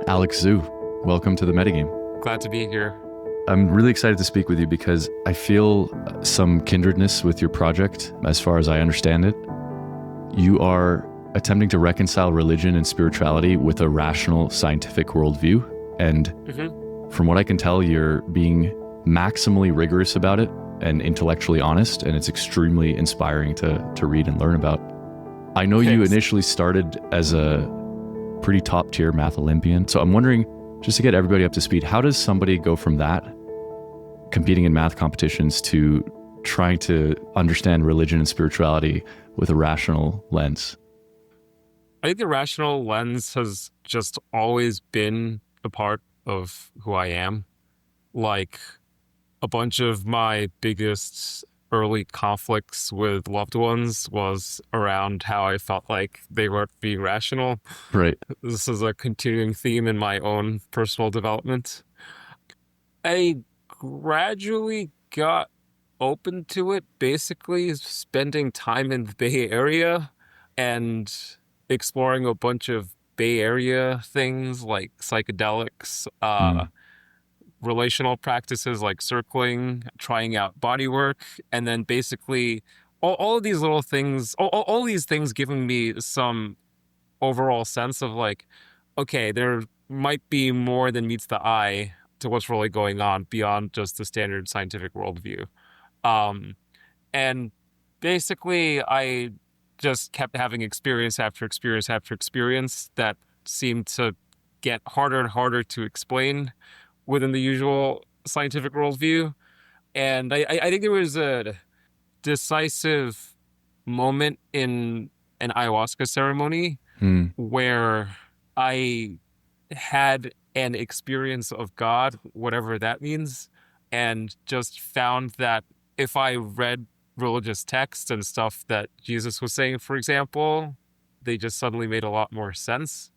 Alex Zhu, welcome to the Metagame. Glad to be here. I'm really excited to speak with you because I feel some kindredness with your project as far as I understand it. You are attempting to reconcile religion and spirituality with a rational scientific worldview. And from what I can tell, you're being maximally rigorous about it and intellectually honest, and it's extremely inspiring to read and learn about. I know you initially started as a pretty top-tier math Olympian, so I'm wondering, just to get everybody up to speed, how does somebody go from that, competing in math competitions, to trying to understand religion and spirituality with a rational lens? I think the rational lens has just always been a part of who I am. Like, a bunch of my biggest early conflicts with loved ones was around how I felt like they weren't being rational. Right. This is a continuing theme in my own personal development. I gradually got open to it, basically spending time in the Bay Area and exploring a bunch of Bay Area things like psychedelics, relational practices like circling, trying out body work, and then basically all of these little things, all these things giving me some overall sense of like, okay, there might be more than meets the eye to what's really going on beyond just the standard scientific worldview. And basically, I just kept having experience after experience after experience that seemed to get harder and harder to explain within the usual scientific worldview. And I think there was a decisive moment in an ayahuasca ceremony where I had an experience of God, whatever that means, and just found that if I read religious texts and stuff that Jesus was saying, for example, they just suddenly made a lot more sense.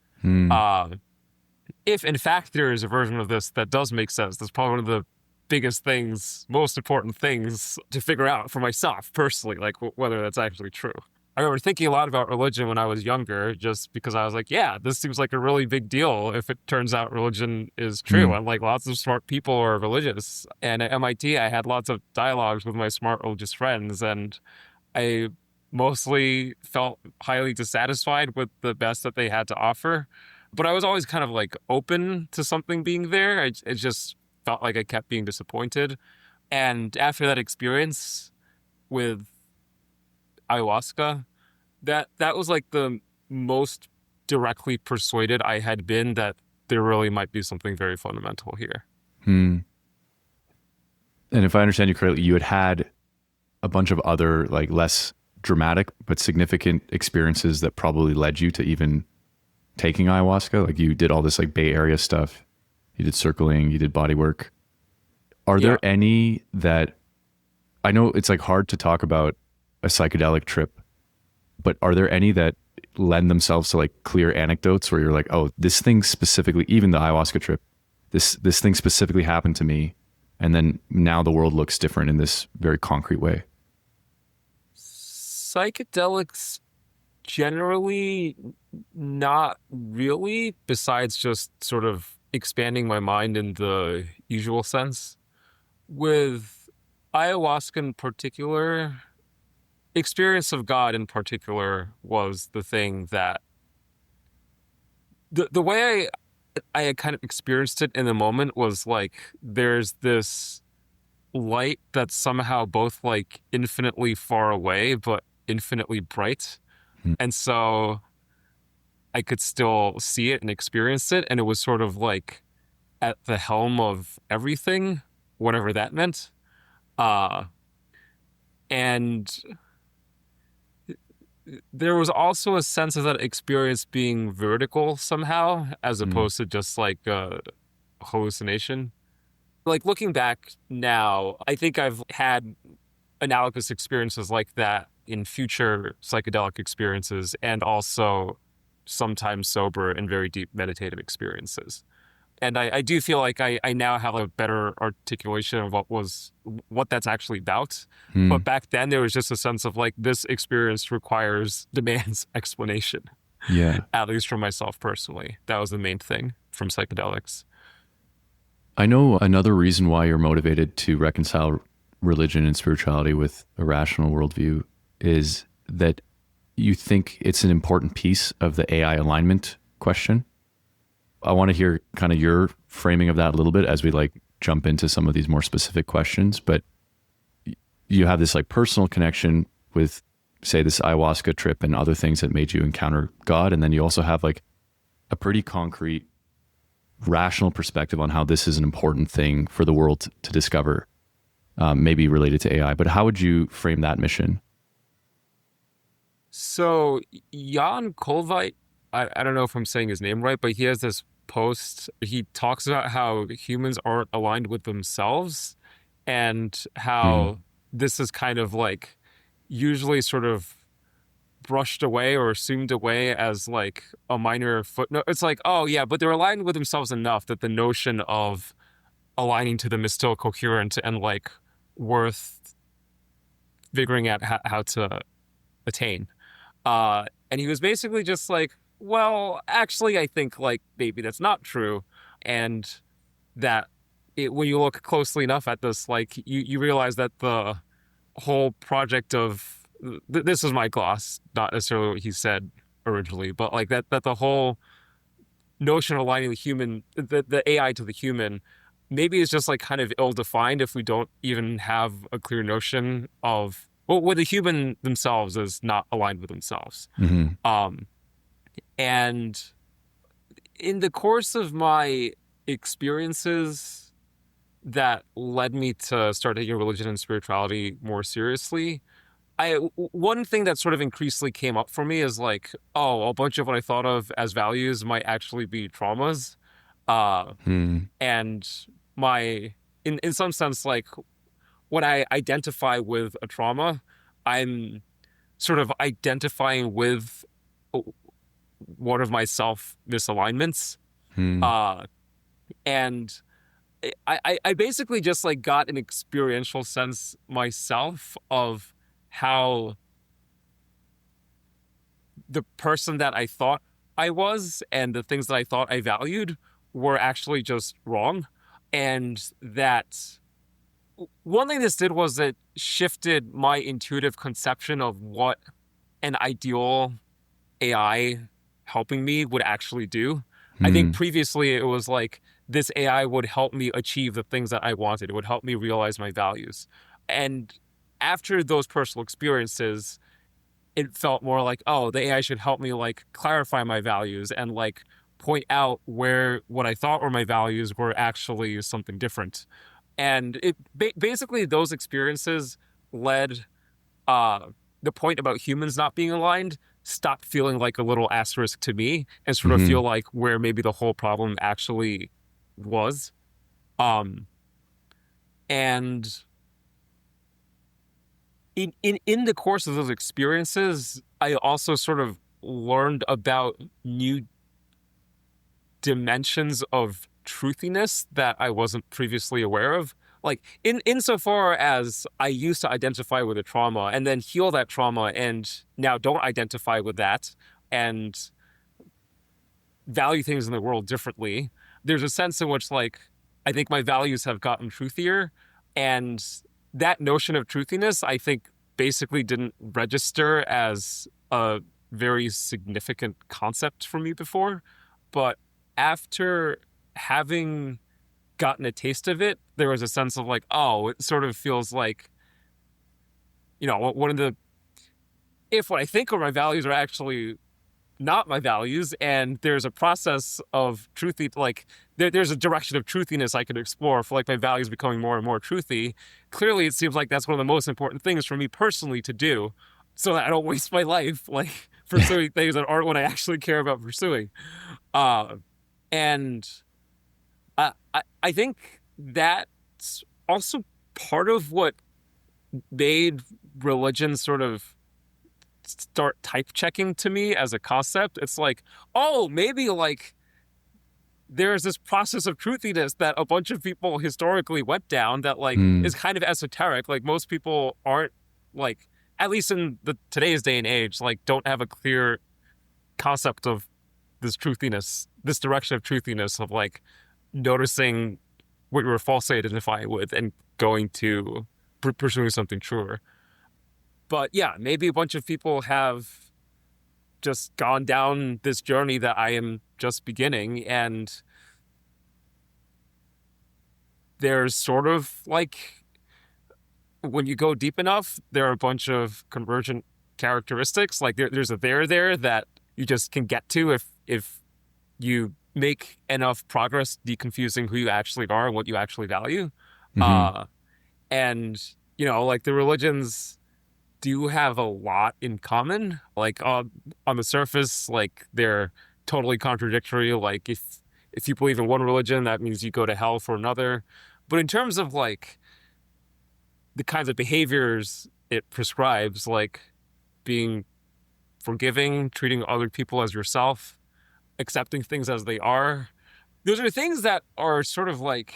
If in fact there is a version of this that does make sense, that's probably one of the biggest things, most important things to figure out for myself personally, like whether that's actually true. I remember thinking a lot about religion when I was younger, just because I was like, yeah, this seems like a really big deal if it turns out religion is true. And like lots of smart people are religious. And at MIT, I had lots of dialogues with my smart religious friends, and I mostly felt highly dissatisfied with the best that they had to offer. But I was always kind of like open to something being there. It just felt like I kept being disappointed. And after that experience with ayahuasca, that was like the most directly persuaded I had been that there really might be something very fundamental here. And if I understand you correctly, you had a bunch of other like less dramatic but significant experiences that probably led you to even taking ayahuasca. Like you did all this like Bay Area stuff, you did circling, you did body work. Are there any that, I know it's like hard to talk about a psychedelic trip, but are there any that lend themselves to like clear anecdotes where you're like, oh, this thing specifically, even the ayahuasca trip, this thing specifically happened to me, and then now the world looks different in this very concrete way? Psychedelics generally not really, besides just sort of expanding my mind in the usual sense. With ayahuasca in particular, experience of God in particular was the thing that the way I had kind of experienced it in the moment was like there's this light that's somehow both like infinitely far away but infinitely bright. And so I could still see it and experience it, and it was sort of like at the helm of everything, whatever that meant. And there was also a sense of that experience being vertical somehow, as opposed to just like a hallucination. Like looking back now, I think I've had analogous experiences like that in future psychedelic experiences, and also sometimes sober and very deep meditative experiences. And I do feel like I now have a better articulation of what that's actually about. But back then there was just a sense of like this experience demands explanation. Yeah. At least for myself personally. That was the main thing from psychedelics. I know another reason why you're motivated to reconcile religion and spirituality with a rational worldview is that you think it's an important piece of the AI alignment question. I want to hear kind of your framing of that a little bit as we like jump into some of these more specific questions. But you have this like personal connection with, say, this ayahuasca trip and other things that made you encounter God. And then you also have like a pretty concrete, rational perspective on how this is an important thing for the world to discover, maybe related to AI. But how would you frame that mission? So Jan Kolveit, I don't know if I'm saying his name right, but he has this post. He talks about how humans aren't aligned with themselves and Hmm. how this is kind of like usually sort of brushed away or assumed away as like a minor footnote. It's like, oh yeah, but they're aligned with themselves enough that the notion of aligning to them is still coherent and like worth figuring out how to attain. And he was basically just like, well, actually, I think like maybe that's not true. And that when you look closely enough at this, like you realize that the whole project of this is my gloss, not necessarily what he said originally, but like that the whole notion of aligning the AI to the human, maybe is just like kind of ill-defined if we don't even have a clear notion of well, what the human themselves is not aligned with themselves. Hmm. Um, and in the course of my experiences that led me to start taking religion and spirituality more seriously, one thing that sort of increasingly came up for me is like, oh, a bunch of what I thought of as values might actually be traumas. Uh, Hmm. and my, in some sense, like when I identify with a trauma, I'm sort of identifying with one of my self misalignments. Hmm. Uh, and I basically just like got an experiential sense myself of how the person that I thought I was and the things that I thought I valued were actually just wrong. And that one thing this did was it shifted my intuitive conception of what an ideal AI helping me would actually do. I think Hmm. previously it was like this AI would help me achieve the things that I wanted. It would help me realize my values. And after those personal experiences, it felt more like, oh, the AI should help me like clarify my values and like point out where what I thought were my values were actually something different. And it basically those experiences led uh the point about humans not being aligned stopped feeling like a little asterisk to me and sort of feel Hmm. like where maybe the whole problem actually was. Um and in the course of those experiences, I also sort of learned about new dimensions of truthiness that I wasn't previously aware of. Like insofar as I used to identify with a trauma and then heal that trauma and now don't identify with that and value things in the world differently, there's a sense in which like I think my values have gotten truthier, and that notion of truthiness I think basically didn't register as a very significant concept for me before. But after having gotten a taste of it, there was a sense of like, oh, it sort of feels like, one of the, if what I think are my values are actually not my values, and there's a process of truthy, like there's a direction of truthiness I could explore for like my values becoming more and more truthy. Clearly, it seems like that's one of the most important things for me personally to do, so that I don't waste my life like pursuing things that aren't what I actually care about pursuing. Uh, and I think that's also part of what made religion sort of start type checking to me as a concept. It's like, oh, maybe like there's this process of truthiness that a bunch of people historically went down that like Hmm. is kind of esoteric. Like most people aren't like, at least in the today's day and age, like don't have a clear concept of this truthiness, this direction of truthiness of like noticing what you were falsely identifying with and going to pursuing something truer. But yeah, maybe a bunch of people have just gone down this journey that I am just beginning, and there's sort of like, when you go deep enough, there are a bunch of convergent characteristics. Like there's a there that you just can get to if you make enough progress deconfusing who you actually are and what you actually value. Mm-hmm. And, you know, like the religions do have a lot in common. Like on the surface, like they're totally contradictory. Like if you believe in one religion, that means you go to hell for another. But in terms of like the kinds of behaviors it prescribes, like being forgiving, treating other people as yourself, accepting things as they are, those are things that are sort of like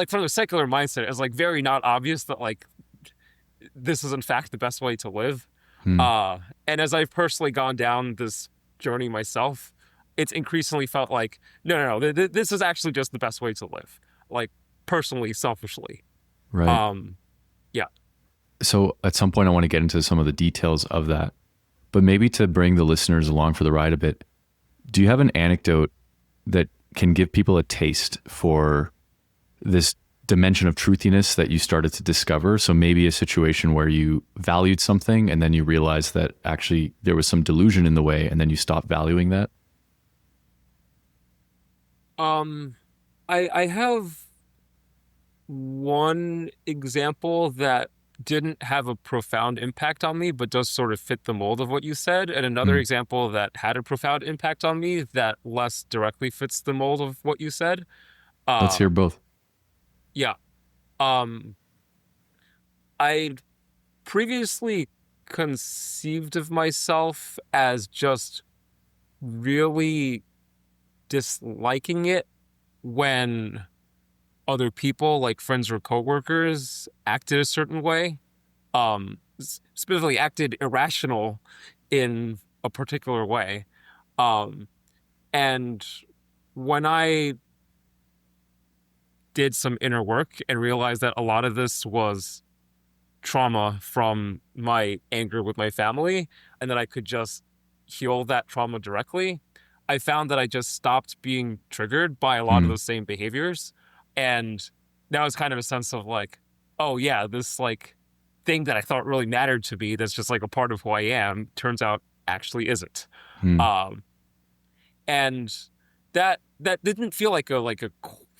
from a secular mindset, it's like very not obvious that like this is in fact the best way to live. Hmm. And as I've personally gone down this journey myself, it's increasingly felt like, no, this is actually just the best way to live. Like personally, selfishly. Right. Um, yeah. So at some point, I want to get into some of the details of that. But maybe to bring the listeners along for the ride a bit, do you have an anecdote that can give people a taste for this dimension of truthiness that you started to discover? So maybe a situation where you valued something and then you realized that actually there was some delusion in the way and then you stopped valuing that? I have one example that didn't have a profound impact on me, but does sort of fit the mold of what you said. And another Hmm. example that had a profound impact on me that less directly fits the mold of what you said. Let's Uh, hear both. yeah. Um, I previously conceived of myself as just really disliking it when other people, like friends or coworkers, acted a certain way. Specifically acted irrational in a particular way. Um, and when I did some inner work and realized that a lot of this was trauma from my anger with my family, and that I could just heal that trauma directly, I found that I just stopped being triggered by a lot of Hmm. those same behaviors. And that was kind of a sense of like, oh yeah, this like thing that I thought really mattered to me, that's just like a part of who I am, turns out actually isn't. Hmm. Um, and that didn't feel like a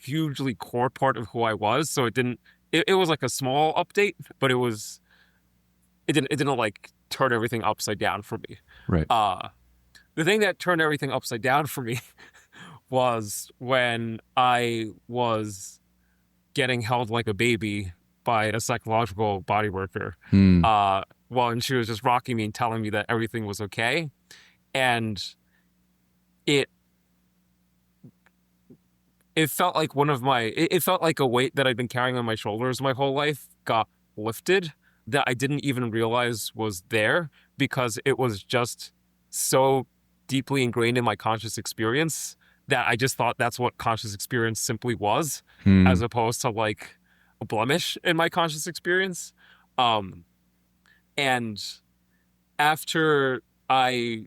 hugely core part of who I was. So it was like a small update, but it didn't like turn everything upside down for me. Right. Uh, the thing that turned everything upside down for me was when I was getting held like a baby by a psychological body worker. Hmm. And she was just rocking me and telling me that everything was okay. And it it felt like it felt like a weight that I'd been carrying on my shoulders my whole life got lifted, that I didn't even realize was there, because it was just so deeply ingrained in my conscious experience that I just thought that's what conscious experience simply was, Hmm. as opposed to like a blemish in my conscious experience. Um, and after I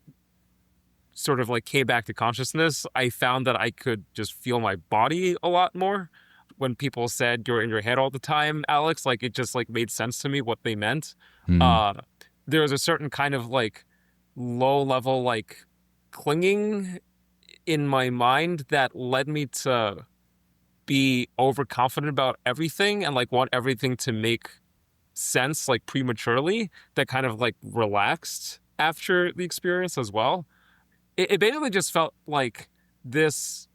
sort of like came back to consciousness, I found that I could just feel my body a lot more. When people said you're in your head all the time, Alex, like it just like made sense to me what they meant. Hmm. Uh, there was a certain kind of like low level like clinging in my mind that led me to be overconfident about everything and like want everything to make sense like prematurely, that kind of like relaxed after the experience as well. It basically just felt like this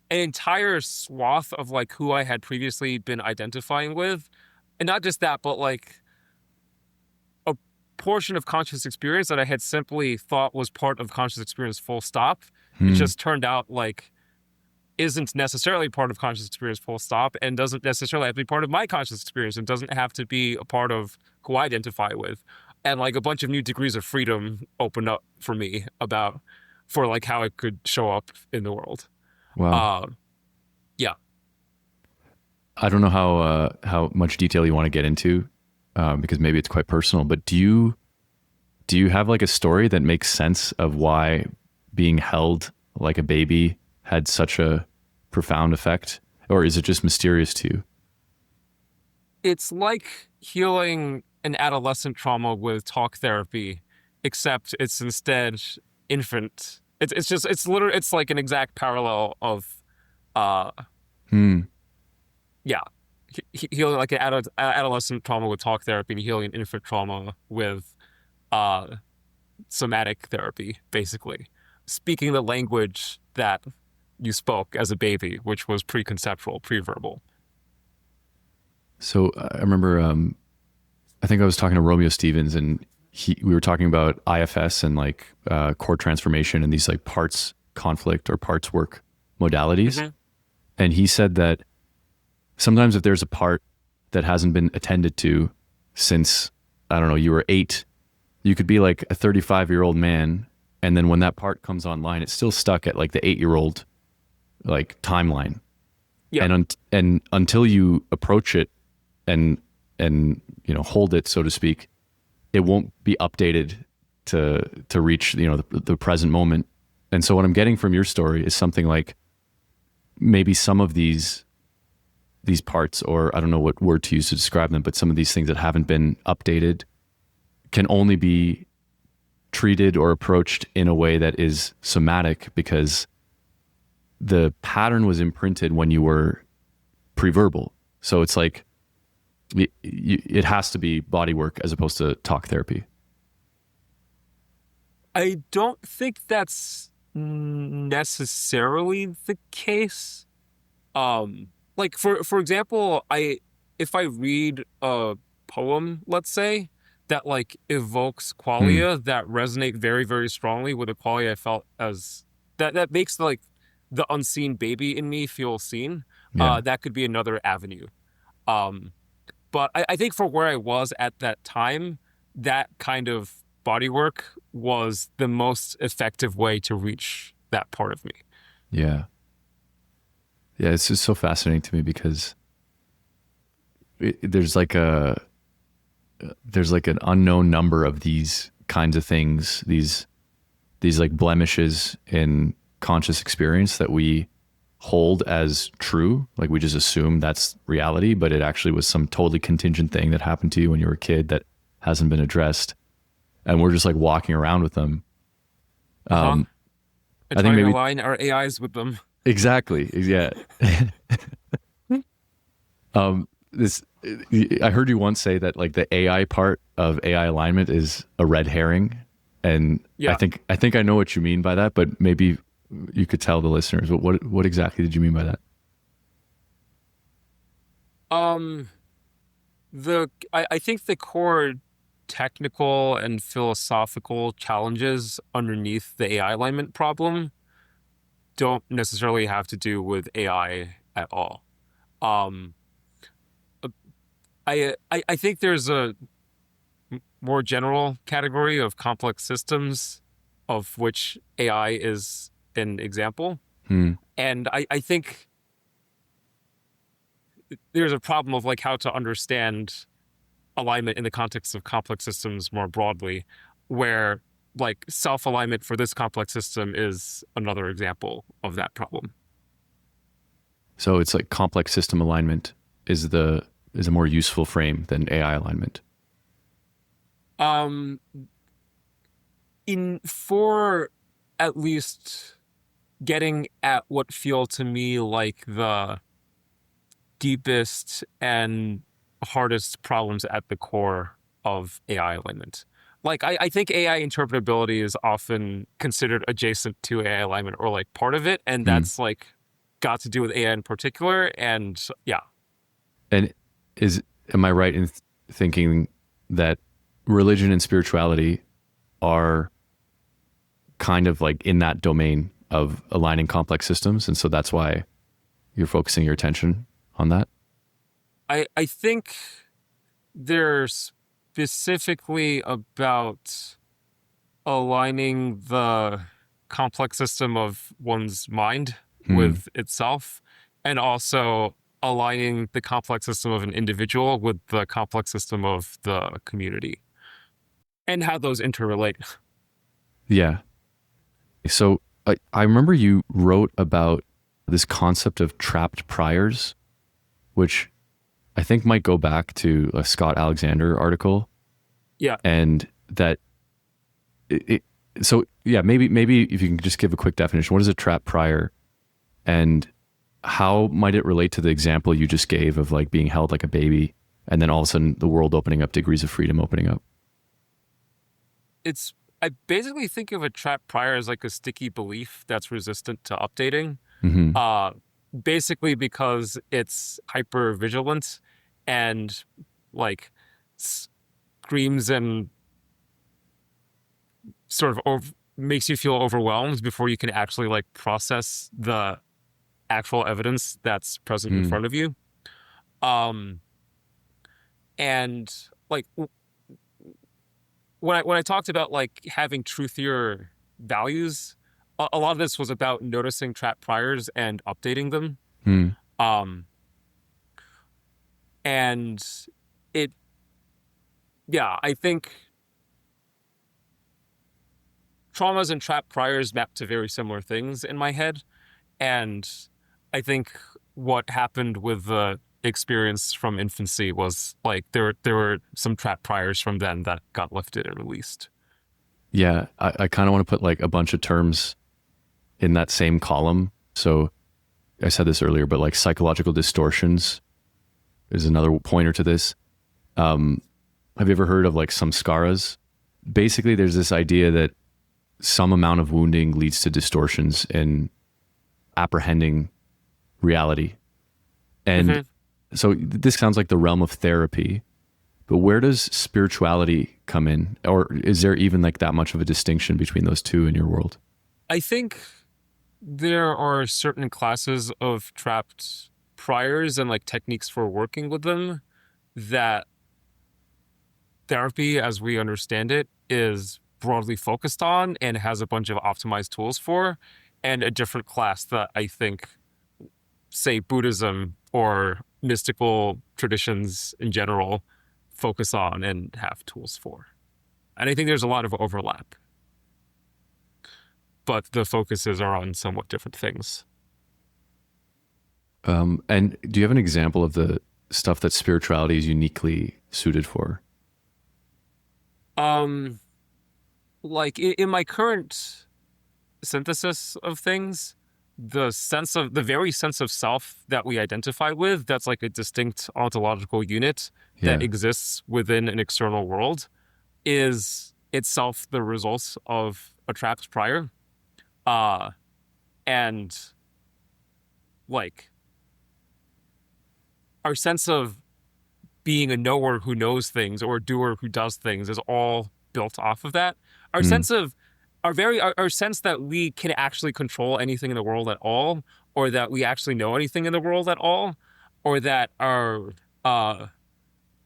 an entire swath of like who I had previously been identifying with. And not just that, but like a portion of conscious experience that I had simply thought was part of conscious experience full stop. It Hmm. just turned out like isn't necessarily part of conscious experience full stop, and doesn't necessarily have to be part of my conscious experience, and doesn't have to be a part of who I identify with. And like a bunch of new degrees of freedom opened up for me for like how it could show up in the world. Wow. Uh, yeah. I don't know how much detail you want to get into, because maybe it's quite personal. But do you have like a story that makes sense of why being held like a baby had such a profound effect, or is it just mysterious to you? It's like healing an adolescent trauma with talk therapy, except it's instead infant. It's literally it's like an exact parallel of uh Hmm. yeah, healing like an adolescent trauma with talk therapy and healing an infant trauma with uh somatic therapy, basically. Speaking the language that you spoke as a baby, which was preconceptual, pre-verbal. So I remember, I think I was talking to Romeo Stevens, and we were talking about IFS and like core transformation and these like parts conflict or parts work modalities. Hmm. And he said that sometimes if there's a part that hasn't been attended to since, I don't know, you were 8, you could be like a 35-year-old man. And then when that part comes online, it's still stuck at like the 8-year-old like timeline. Yeah. And until you approach it and hold it, so to speak, it won't be updated to reach the present moment. And so what I'm getting from your story is something like maybe some of these parts, or I don't know what word to use to describe them, but some of these things that haven't been updated can only be treated or approached in a way that is somatic because the pattern was imprinted when you were pre-verbal. So it's like it has to be body work as opposed to talk therapy. I don't think that's necessarily the case. Like for example, if I read a poem, let's say, that like evokes Hmm. qualia that resonate very, very strongly with a qualia I felt as that makes like the unseen baby in me feel seen. Yeah. That could be another avenue. Um, but I think for where I was at that time, that kind of body work was the most effective way to reach that part of me. Yeah. Yeah. It's just so fascinating to me because there's like an unknown number of these kinds of things, these like blemishes in conscious experience that we hold as true. Like we just assume that's reality, but it actually was some totally contingent thing that happened to you when you were a kid that hasn't been addressed. And we're just like walking around with them. Uh-huh. Um, And I think trying to maybe align our AIs with them. exactly. Yeah. This, I heard you once say that like the AI part of AI alignment is a red herring. And Yeah. I think I know what you mean by that, but maybe you could tell the listeners what exactly did you mean by that? Um, I think the core technical and philosophical challenges underneath the AI alignment problem don't necessarily have to do with AI at all. Um, I think there's a more general category of complex systems of which AI is an example. Hmm. And I think there's a problem of like how to understand alignment in the context of complex systems more broadly, where like self-alignment for this complex system is another example of that problem. So it's like complex system alignment is a more useful frame than AI alignment. Um, in for at least getting at what feel to me like the deepest and hardest problems at the core of AI alignment. Like I think AI interpretability is often considered adjacent to AI alignment or like part of it, and Hmm. that's like got to do with AI in particular. And yeah, And am I right in thinking that religion and spirituality are kind of like in that domain of aligning complex systems, and so that's why you're focusing your attention on that? I think they're specifically about aligning the complex system of one's mind Hmm. with itself, and also aligning the complex system of an individual with the complex system of the community, and how those interrelate. Yeah. So I remember you wrote about this concept of trapped priors, which I think might go back to a Scott Alexander article, Yeah. and that it so yeah, maybe if you can just give a quick definition. What is a trapped prior, and how might it relate to the example you just gave of like being held like a baby and then all of a sudden the world opening up, degrees of freedom opening up? I basically think of a trapped prior as like a sticky belief that's resistant to updating. Mm-hmm. Uh, Basically because it's hyper vigilant and like screams and sort of makes you feel overwhelmed before you can actually like process the actual evidence that's present in Mm. front of you. Um, and like when I talked about like having truthier values, a lot of this was about noticing trapped priors and updating them. Mm. Um, and it, yeah, I think traumas and trapped priors map to very similar things in my head. And I think what happened with the experience from infancy was like there were some trapped priors from then that got lifted and released. Yeah, I kind of want to put like a bunch of terms in that same column. So I said this earlier, but like psychological distortions is another pointer to this. Have you ever heard of like samskaras? Basically, there's this idea that some amount of wounding leads to distortions in apprehending reality. And so this sounds like the realm of therapy, but where does spirituality come in? Or is there even like that much of a distinction between those two in your world? I think there are certain classes of trapped priors and like techniques for working with them that therapy, as we understand it, is broadly focused on and has a bunch of optimized tools for, and a different class that I think, say, Buddhism or mystical traditions in general focus on and have tools for. And I think there's a lot of overlap, but the focuses are on somewhat different things. And do you have an example of the stuff that spirituality is uniquely suited for? Um, like in my current synthesis of things, the very sense of self that we identify with, that's like a distinct ontological unit that Yeah. exists within an external world, is itself the result of a trapped prior. Uh, and like our sense of being a knower who knows things or a doer who does things is all built off of that. Our Mm. sense of our sense that we can actually control anything in the world at all, or that we actually know anything in the world at all, or that our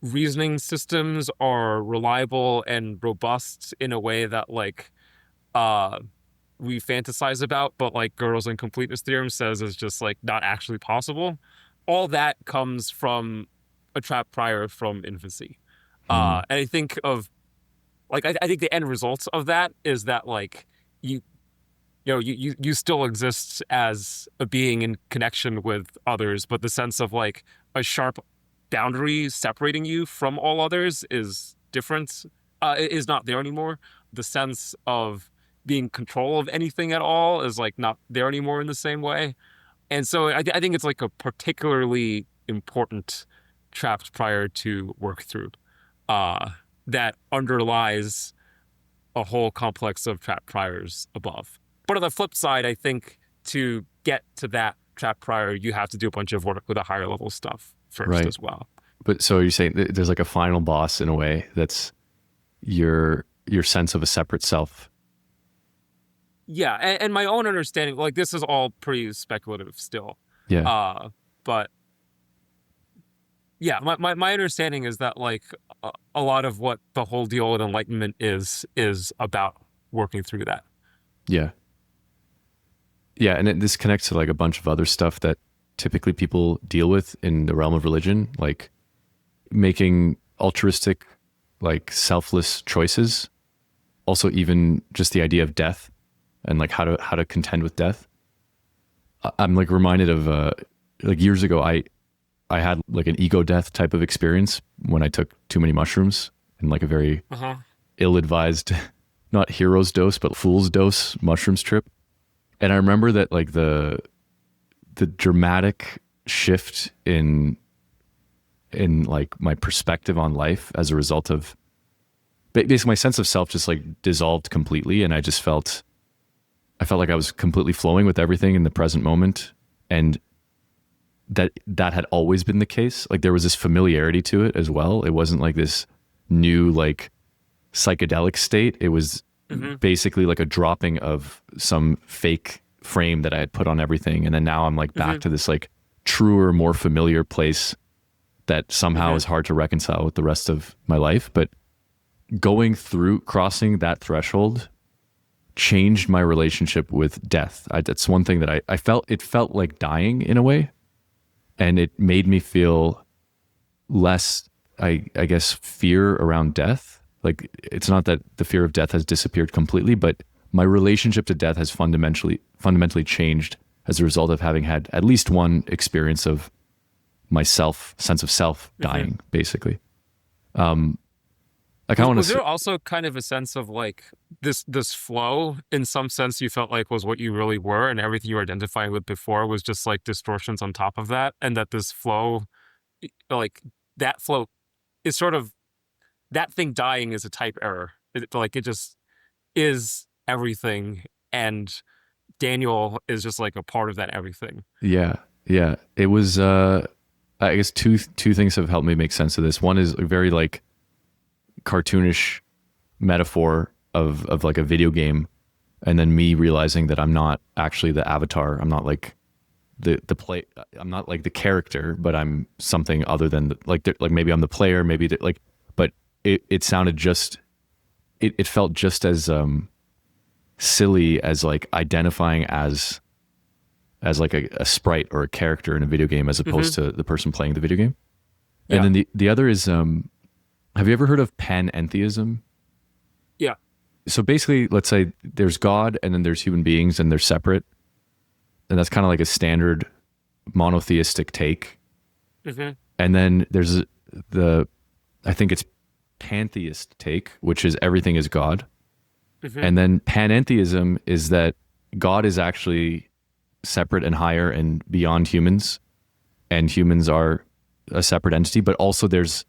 reasoning systems are reliable and robust in a way that like uh we fantasize about, but like Gödel's incompleteness theorem says is just like not actually possible. All that comes from a trapped prior from infancy. Mm. And I think of like I think the end result of that is that like you you still exist as a being in connection with others, but the sense of like a sharp boundary separating you from all others is different. Is not there anymore. The sense of being control of anything at all is like not there anymore in the same way. And so I think it's like a particularly important trapped prior to work through, uh, that underlies a whole complex of trapped priors above. But on the flip side, I think to get to that trapped prior, you have to do a bunch of work with a higher level stuff first Right. as well. But so you're saying there's like a final boss in a way that's your sense of a separate self. Yeah, and my own understanding, like this is all pretty speculative still. Yeah. But Yeah, my understanding is that like a lot of what the whole deal with enlightenment is about working through that. Yeah. Yeah. And this connects to like a bunch of other stuff that typically people deal with in the realm of religion, like making altruistic, like selfless choices. Also, even just the idea of death and like how to contend with death. I'm like reminded of like years ago, I had like an ego death type of experience when I took too many mushrooms in like a very Uh-huh. ill-advised, not hero's dose, but fool's dose mushrooms trip. And I remember that like the dramatic shift in like my perspective on life as a result of basically my sense of self just like dissolved completely. And I felt like I was completely flowing with everything in the present moment. And that had always been the case. Like there was this familiarity to it as well. It wasn't like this new like psychedelic state. It was Hmm. basically like a dropping of some fake frame that I had put on everything. And then now I'm like back Hmm. to this like truer, more familiar place that somehow Hmm. is hard to reconcile with the rest of my life. But going through crossing that threshold changed my relationship with death. That's one thing that I felt. It felt like dying in a way, and it made me feel less, I guess, fear around death. Like it's not that the fear of death has disappeared completely, but my relationship to death has fundamentally changed as a result of having had at least one experience of myself, sense of self Hmm. dying, basically. I kind of want Was to, there also kind of a sense of like this flow in some sense you felt like was what you really were, and everything you were identifying with before was just like distortions on top of that, and that this flow, like that flow is sort of that thing dying is a type error. Like it just is everything, and Daniel is just like a part of that everything. yeah, yeah. It was, I guess two things have helped me make sense of this. One is a very like cartoonish metaphor of like a video game, and then me realizing that I'm not actually the avatar. I'm not like the play. I'm not like the character, but I'm something other than like maybe I'm the player. Maybe like, but it sounded just it felt just as silly as like identifying as like a sprite or a character in a video game as opposed Hmm. to the person playing the video game. And Yeah, then the other is have you ever heard of panentheism? yeah. So basically, let's say there's God and then there's human beings and they're separate. And that's kind of like a standard monotheistic take. Hmm. And then there's the, I think it's pantheist take, which is everything is God. Hmm. And then panentheism is that God is actually separate and higher and beyond humans, and humans are a separate entity, but also there's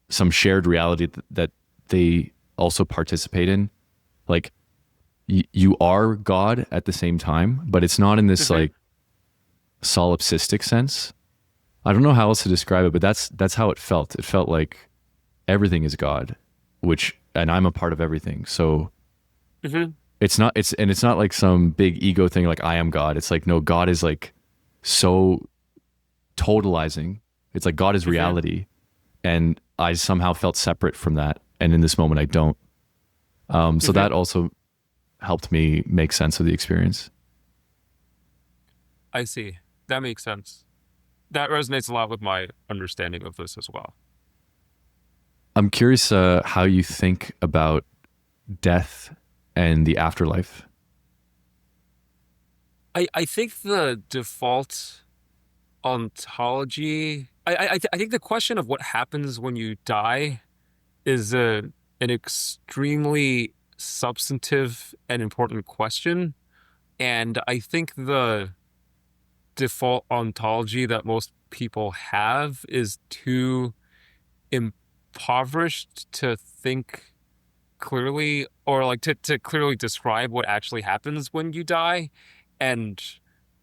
some shared reality that they also participate in. Like you are God at the same time, but it's not in this Hmm. like solipsistic sense. I don't know how else to describe it, but that's how it felt. It felt like everything is God, which and I'm a part of everything. So Hmm. it's not like some big ego thing like I am God. It's like no, God is like so totalizing. It's like God is Hmm. reality, and I somehow felt separate from that. And in this moment, I don't. So Hmm. that also helped me make sense of the experience. I see. That makes sense. That resonates a lot with my understanding of this as well. I'm curious how you think about death and the afterlife. I think the default ontology. I think the question of what happens when you die is an extremely substantive and important question. And I think the default ontology that most people have is too impoverished to think clearly or like to clearly describe what actually happens when you die. And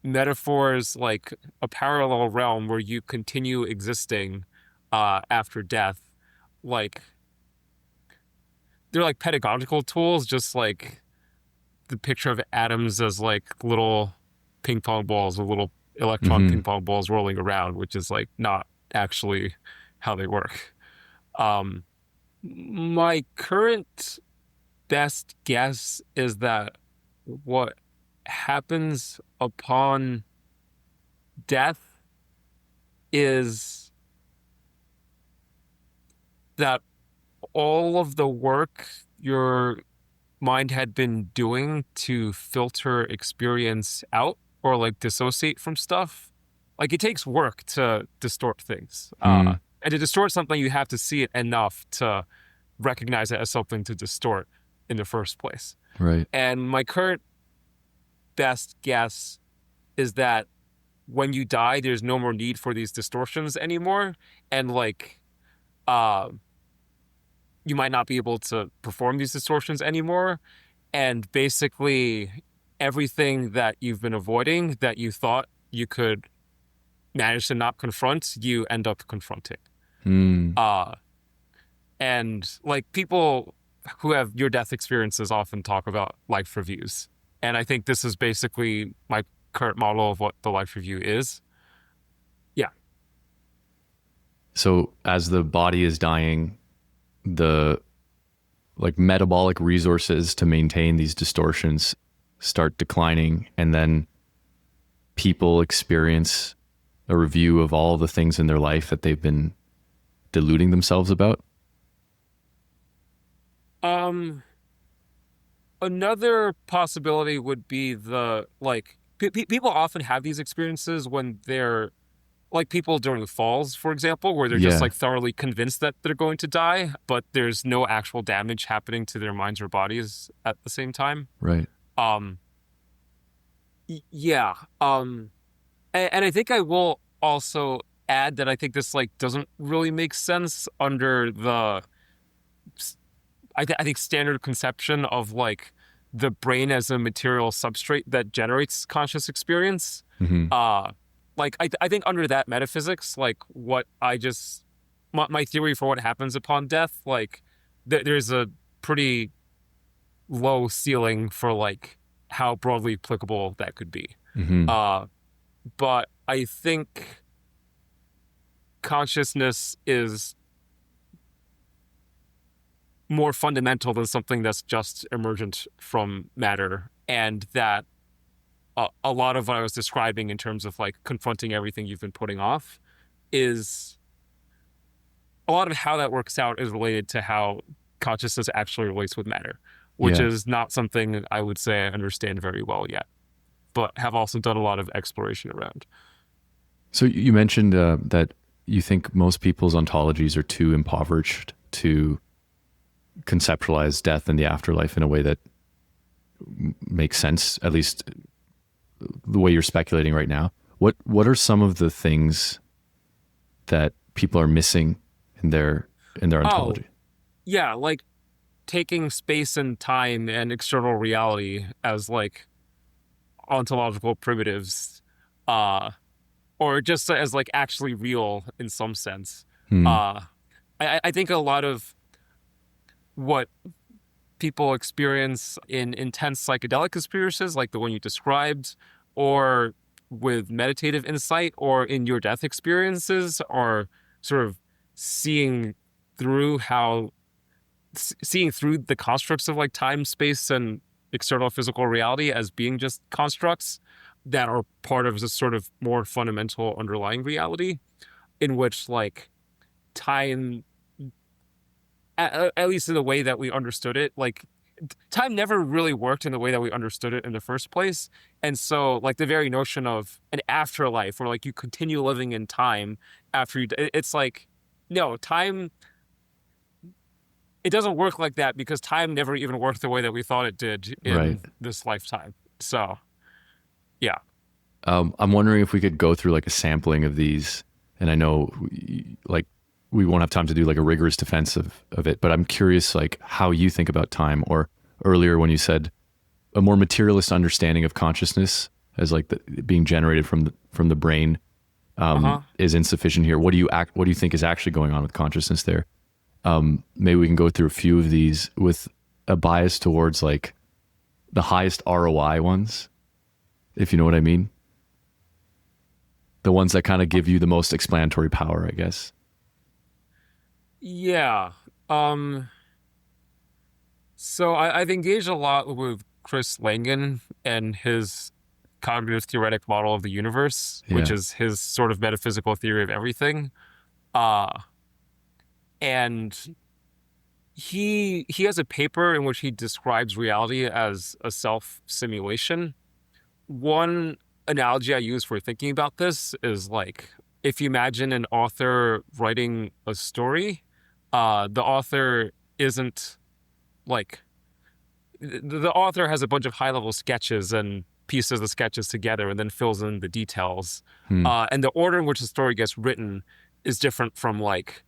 metaphors like a parallel realm where you continue existing after death, like they're like pedagogical tools, just like the picture of atoms as like little ping pong balls or little electron ping Hmm. pong balls rolling around, which is like not actually how they work. Um, my current best guess is that what happens upon death is that all of the work your mind had been doing to filter experience out or like dissociate from stuff, like it takes work to distort things. Hmm. And to distort something, you have to see it enough to recognize it as something to distort in the first place. Right. And my current best guess is that when you die, there's no more need for these distortions anymore. And like, uh, you might not be able to perform these distortions anymore. And basically, everything that you've been avoiding that you thought you could manage to not confront, you end up confronting. Hmm. And like people who have near-death experiences often talk about life reviews. And I think this is basically my current model of what the life review is. Yeah. So as the body is dying, the like metabolic resources to maintain these distortions start declining, and then people experience a review of all the things in their life that they've been deluding themselves about. Another possibility would be the like people often have these experiences when they're like people during falls, for example, where they're just Yeah. like thoroughly convinced that they're going to die, but there's no actual damage happening to their minds or bodies at the same time. Right. Um, yeah. And I think I will also add that I think this like doesn't really make sense under the I think standard conception of like the brain as a material substrate that generates conscious experience. Hmm. Like I think under that metaphysics, like what I just my theory for what happens upon death, like there's a pretty low ceiling for like how broadly applicable that could be. Hmm. But I think consciousness is more fundamental than something that's just emergent from matter, and that a lot of what I was describing in terms of like confronting everything you've been putting off is a lot of how that works out is related to how consciousness actually relates with matter, which Yeah. is not something I would say I understand very well yet, but have also done a lot of exploration around. So you mentioned that you think most people's ontologies are too impoverished to conceptualize death and the afterlife in a way that makes sense, at least the way you're speculating right now. What are some of the things that people are missing in their Oh, ontology? yeah, like taking space and time and external reality as like ontological primitives, uh, or just as like actually real in some sense. Hmm. Uh, I think a lot of what people experience in intense psychedelic experiences, like the one you described, or with meditative insight, or in your death experiences, are sort of seeing through seeing through the constructs of like time, space, and external physical reality as being just constructs that are part of this sort of more fundamental underlying reality, in which like time, at least in the way that we understood it, like time never really worked in the way that we understood it in the first place. And so like the very notion of an afterlife where like you continue living in time after it's like, no, time, it doesn't work like that because time never even worked the way that we thought it did Right. in this lifetime. So yeah. I'm wondering if we could go through like a sampling of these, and I know like we won't have time to do like a rigorous defense of it, but I'm curious like how you think about time, or earlier when you said a more materialist understanding of consciousness as like being generated from the brain is insufficient here. What do you think is actually going on with consciousness there? Maybe we can go through a few of these with a bias towards like the highest ROI ones, if you know what I mean. The ones that kind of give you the most explanatory power, I guess. Yeah. Um, so I've engaged a lot with Chris Langan and his cognitive theoretic model of the universe, which Yeah. is his sort of metaphysical theory of everything. Uh, and he has a paper in which he describes reality as a self simulation. One analogy I use for thinking about this is like if you imagine an author writing a story, the author isn't like the author has a bunch of high level sketches and pieces the sketches together and then fills in the details. Hmm. And the order in which the story gets written is different from like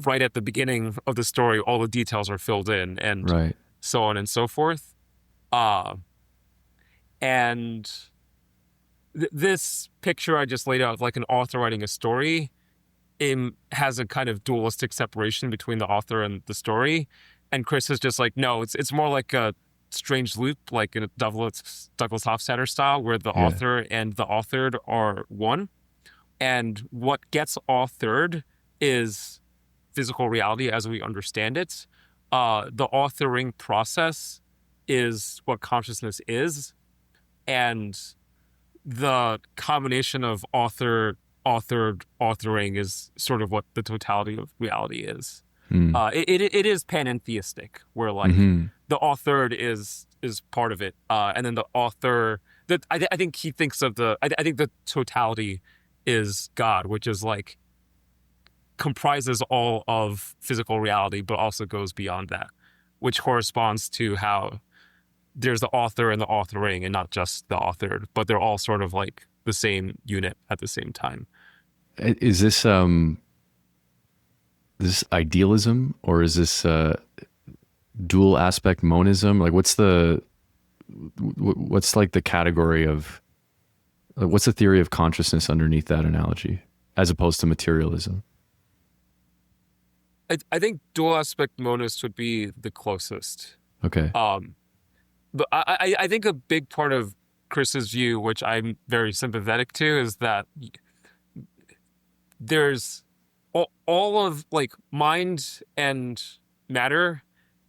right at the beginning of the story, all the details are filled in and Right. so on and so forth. Uh, and this picture I just laid out of like an author writing a story has a kind of dualistic separation between the author and the story. And Chris is just like, no, it's more like a strange loop, like in a Douglas Hofstadter style, where the Yeah. author and the authored are one. And what gets authored is physical reality as we understand it. The authoring process is what consciousness is. And the combination of authored, authoring is sort of what the totality of reality is. Hmm. It is panentheistic, where like Hmm. the authored is part of it, and then the author. That I think he thinks of I think the totality is God, which is like comprises all of physical reality, but also goes beyond that, which corresponds to how there's the author and the authoring, and not just the authored, but they're all sort of like the same unit at the same time. Is this idealism, or is this dual aspect monism? Like, what's like the category of what's the theory of consciousness underneath that analogy, as opposed to materialism? I think dual aspect monist would be the closest. Okay. But I think a big part of Chris's view, which I'm very sympathetic to, is that there's all of like mind and matter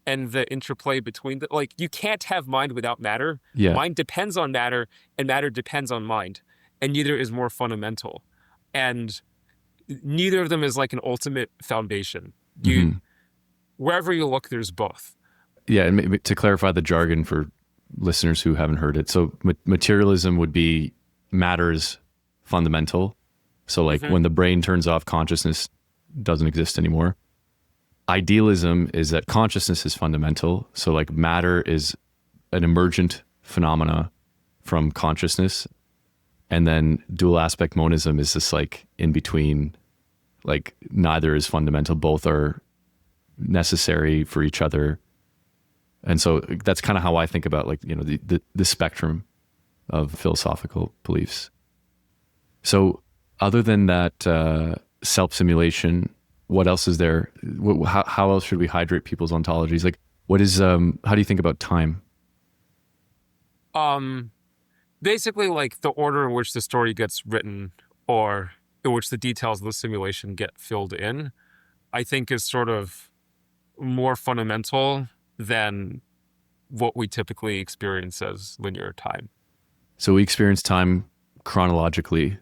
and the interplay between the like you can't have mind without matter. Yeah. Mind depends on matter and matter depends on mind, and neither is more fundamental. And neither of them is like an ultimate foundation. You Hmm. wherever you look, there's both. Yeah. And maybe to clarify the jargon for listeners who haven't heard it, so materialism would be matter's fundamental. So like Hmm. when the brain turns off, consciousness doesn't exist anymore. Idealism is that consciousness is fundamental. So like matter is an emergent phenomena from consciousness. And then dual aspect monism is this like in between, like neither is fundamental. Both are necessary for each other. And so that's kind of how I think about like, the spectrum of philosophical beliefs. So other than that self-simulation, what else is there? How else should we hydrate people's ontologies? Like, how do you think about time? Um, Basically, like the order in which the story gets written or in which the details of the simulation get filled in, I think is sort of more fundamental than what we typically experience as linear time. So we experience time chronologically,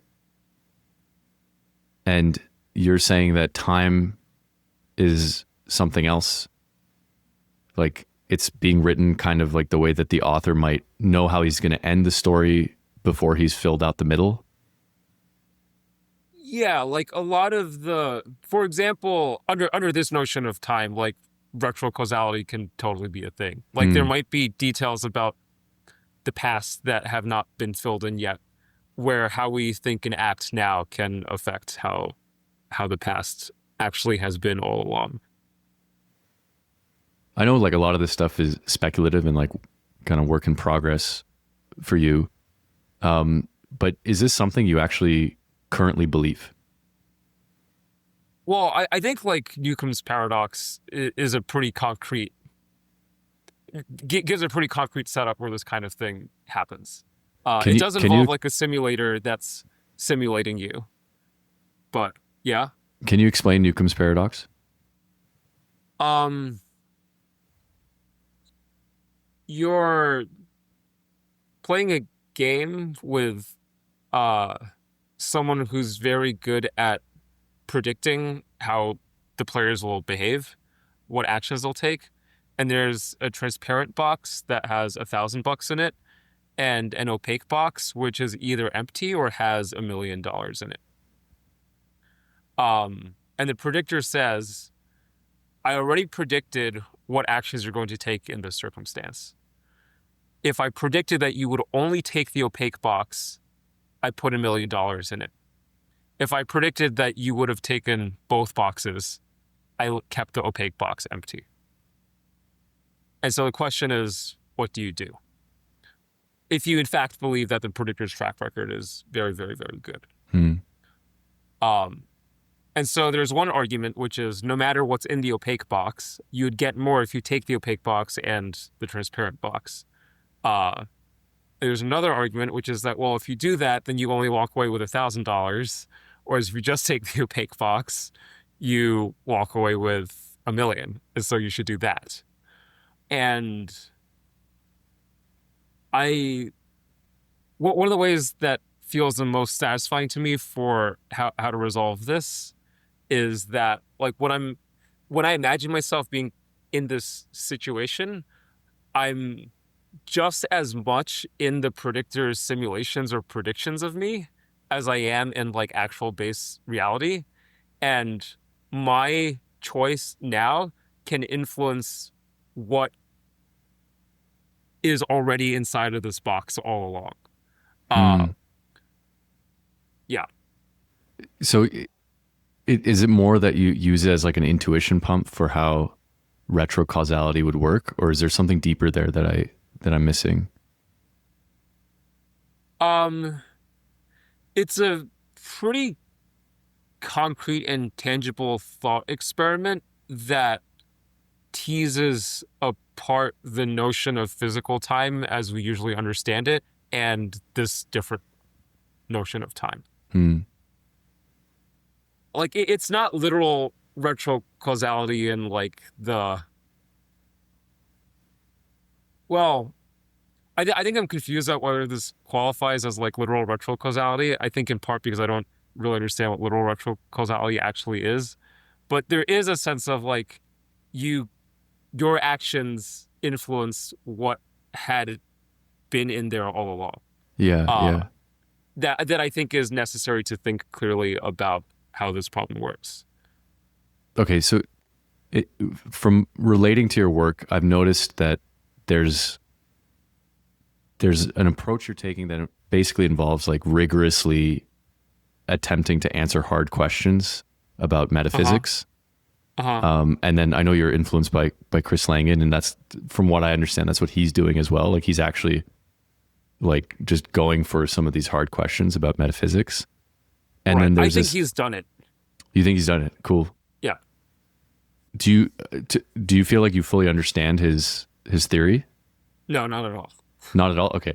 and you're saying that time is something else. Like it's being written kind of like the way that the author might know how he's going to end the story before he's filled out the middle. Yeah, like a lot of for example, under this notion of time, like retrocausality can totally be a thing. Like there Hmm. might be details about the past that have not been filled in yet, where how we think and act now can affect how the past actually has been all along. I know like a lot of this stuff is speculative and like kind of work in progress for you. But is this something you actually currently believe? Well, I think like Newcomb's paradox is a pretty concrete gives a pretty concrete setup where this kind of thing happens. Can It you does can you involve like a simulator that's simulating you, but yeah. can you explain Newcomb's paradox? Um, you're playing a game with uh someone who's very good at predicting how the players will behave, what actions they'll take. And there's a transparent box that has $1,000 in it, and an opaque box which is either empty or has $1 million in it. And the predictor says, I already predicted what actions you're going to take in this circumstance. If I predicted that you would only take the opaque box, I put $1 million in it. If I predicted that you would have taken both boxes, I kept the opaque box empty. And so the question is, what do you do? If you in fact believe that the predictor's track record is very, very, very good. And so there's one argument, which is no matter what's in the opaque box, you'd get more if you take the opaque box and the transparent box. There's another argument, which is that, well, if you do that, then you only walk away with $1,000. Whereas if you just take the opaque box, you walk away with $1 million. And so you should do that. And one of the ways that feels the most satisfying to me for how to resolve this is that, like, when I imagine myself being in this situation, I'm just as much in the predictor's simulations or predictions of me as I am in like actual base reality. And my choice now can influence what is already inside of this box all along. Yeah. So is it more that you use it as like an intuition pump for how retrocausality would work, or is there something deeper there that I'm missing? It's a pretty concrete and tangible thought experiment that teases apart the notion of physical time as we usually understand it and this different notion of time. Like, it's not literal retrocausality in like I think I'm confused about whether this qualifies as like literal retrocausality. I think in part because I don't really understand what literal retrocausality actually is. But there is a sense of like your actions influence what had been in there all along. Yeah. That I think is necessary to think clearly about how this problem works. Okay, so from relating to your work, I've noticed that there's an approach you're taking that basically involves like rigorously attempting to answer hard questions about metaphysics. And then I know you're influenced by Chris Langan, and that's, from what I understand, that's what he's doing as well. Like, he's actually like just going for some of these hard questions about metaphysics. And then there's I think he's done it. You think he's done it? Cool. Yeah. Do you feel like you fully understand his theory? No, not at all. Not at all? Okay.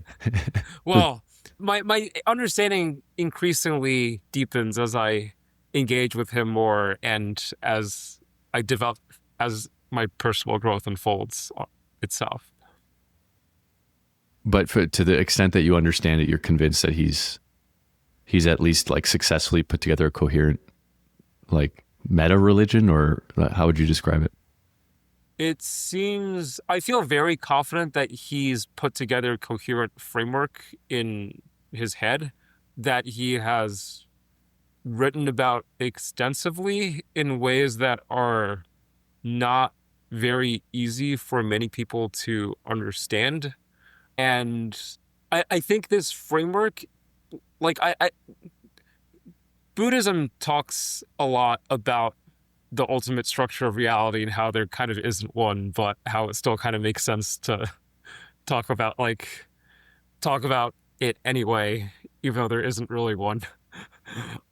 Well, my understanding increasingly deepens as I engage with him more and as I develop, as my personal growth unfolds itself. But to the extent that you understand it, you're convinced that he's at least like successfully put together a coherent like meta religion, or how would you describe it? It seems, I feel very confident that he's put together a coherent framework in his head that he has written about extensively in ways that are not very easy for many people to understand. And I think this framework, like Buddhism talks a lot about the ultimate structure of reality and how there kind of isn't one, but how it still kind of makes sense to talk about it anyway, even though there isn't really one.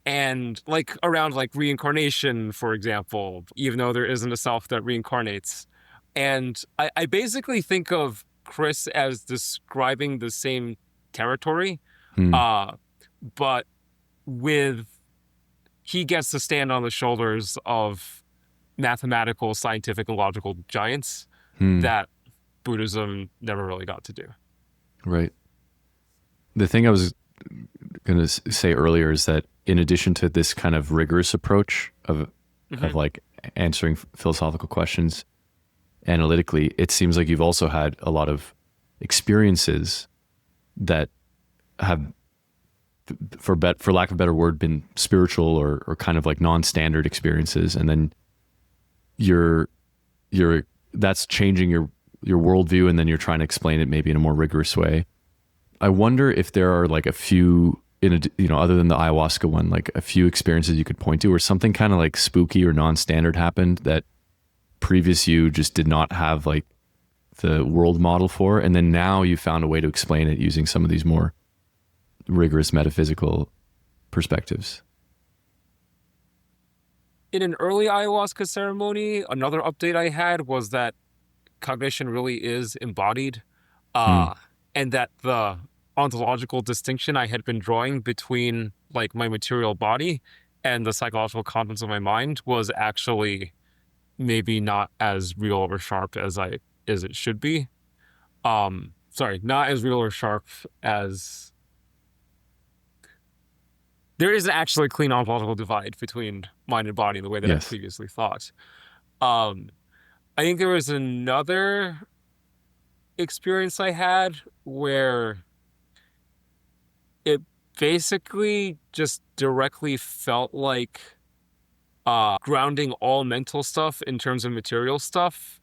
And like around like reincarnation, for example, even though there isn't a self that reincarnates. And I basically think of Chris as describing the same territory, but he gets to stand on the shoulders of mathematical, scientific, and logical giants Hmm. that Buddhism never really got to do. Right. The thing I was going to say earlier is that in addition to this kind of rigorous approach of like answering philosophical questions analytically, it seems like you've also had a lot of experiences that have, for lack of a better word, been spiritual or kind of like non-standard experiences, and then you're that's changing your worldview, and then you're trying to explain it maybe in a more rigorous way. I wonder if there are like a few, other than the ayahuasca one, like a few experiences you could point to where something kind of like spooky or non-standard happened that previous you just did not have like the world model for, and then now you found a way to explain it using some of these more rigorous metaphysical perspectives. In an early ayahuasca ceremony, another update I had was that cognition really is embodied, Hmm. and that the ontological distinction I had been drawing between like my material body and the psychological contents of my mind was actually maybe not as real or sharp as it should be. Sorry, not as real or sharp as there isn't actually a clean ontological divide between mind and body in the way that I Yes. previously thought. I think there was another experience I had where it basically just directly felt like grounding all mental stuff in terms of material stuff.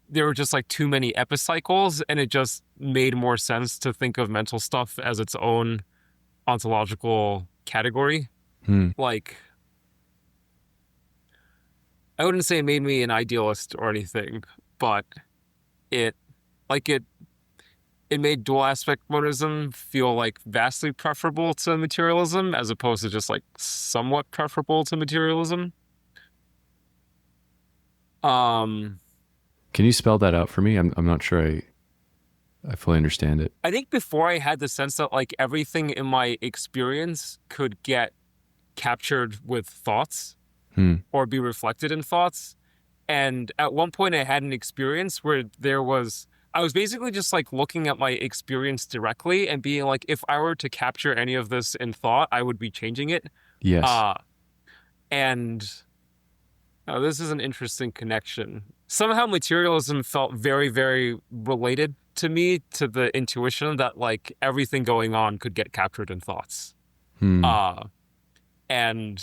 There were just like too many epicycles, and it just made more sense to think of mental stuff as its own ontological category. Hmm. Like, I wouldn't say it made me an idealist or anything, but it like it made dual aspect monism feel like vastly preferable to materialism as opposed to just like somewhat preferable to materialism. Um, Can you spell that out for me? I'm not sure I fully understand it. I think before I had the sense that like everything in my experience could get captured with thoughts Hmm. or be reflected in thoughts. And at one point I had an experience where I was basically just like looking at my experience directly and being like, if I were to capture any of this in thought, I would be changing it. Yes. Uh, and this is an interesting connection. Somehow materialism felt very, very related to me, to the intuition that like everything going on could get captured in thoughts. Hmm. And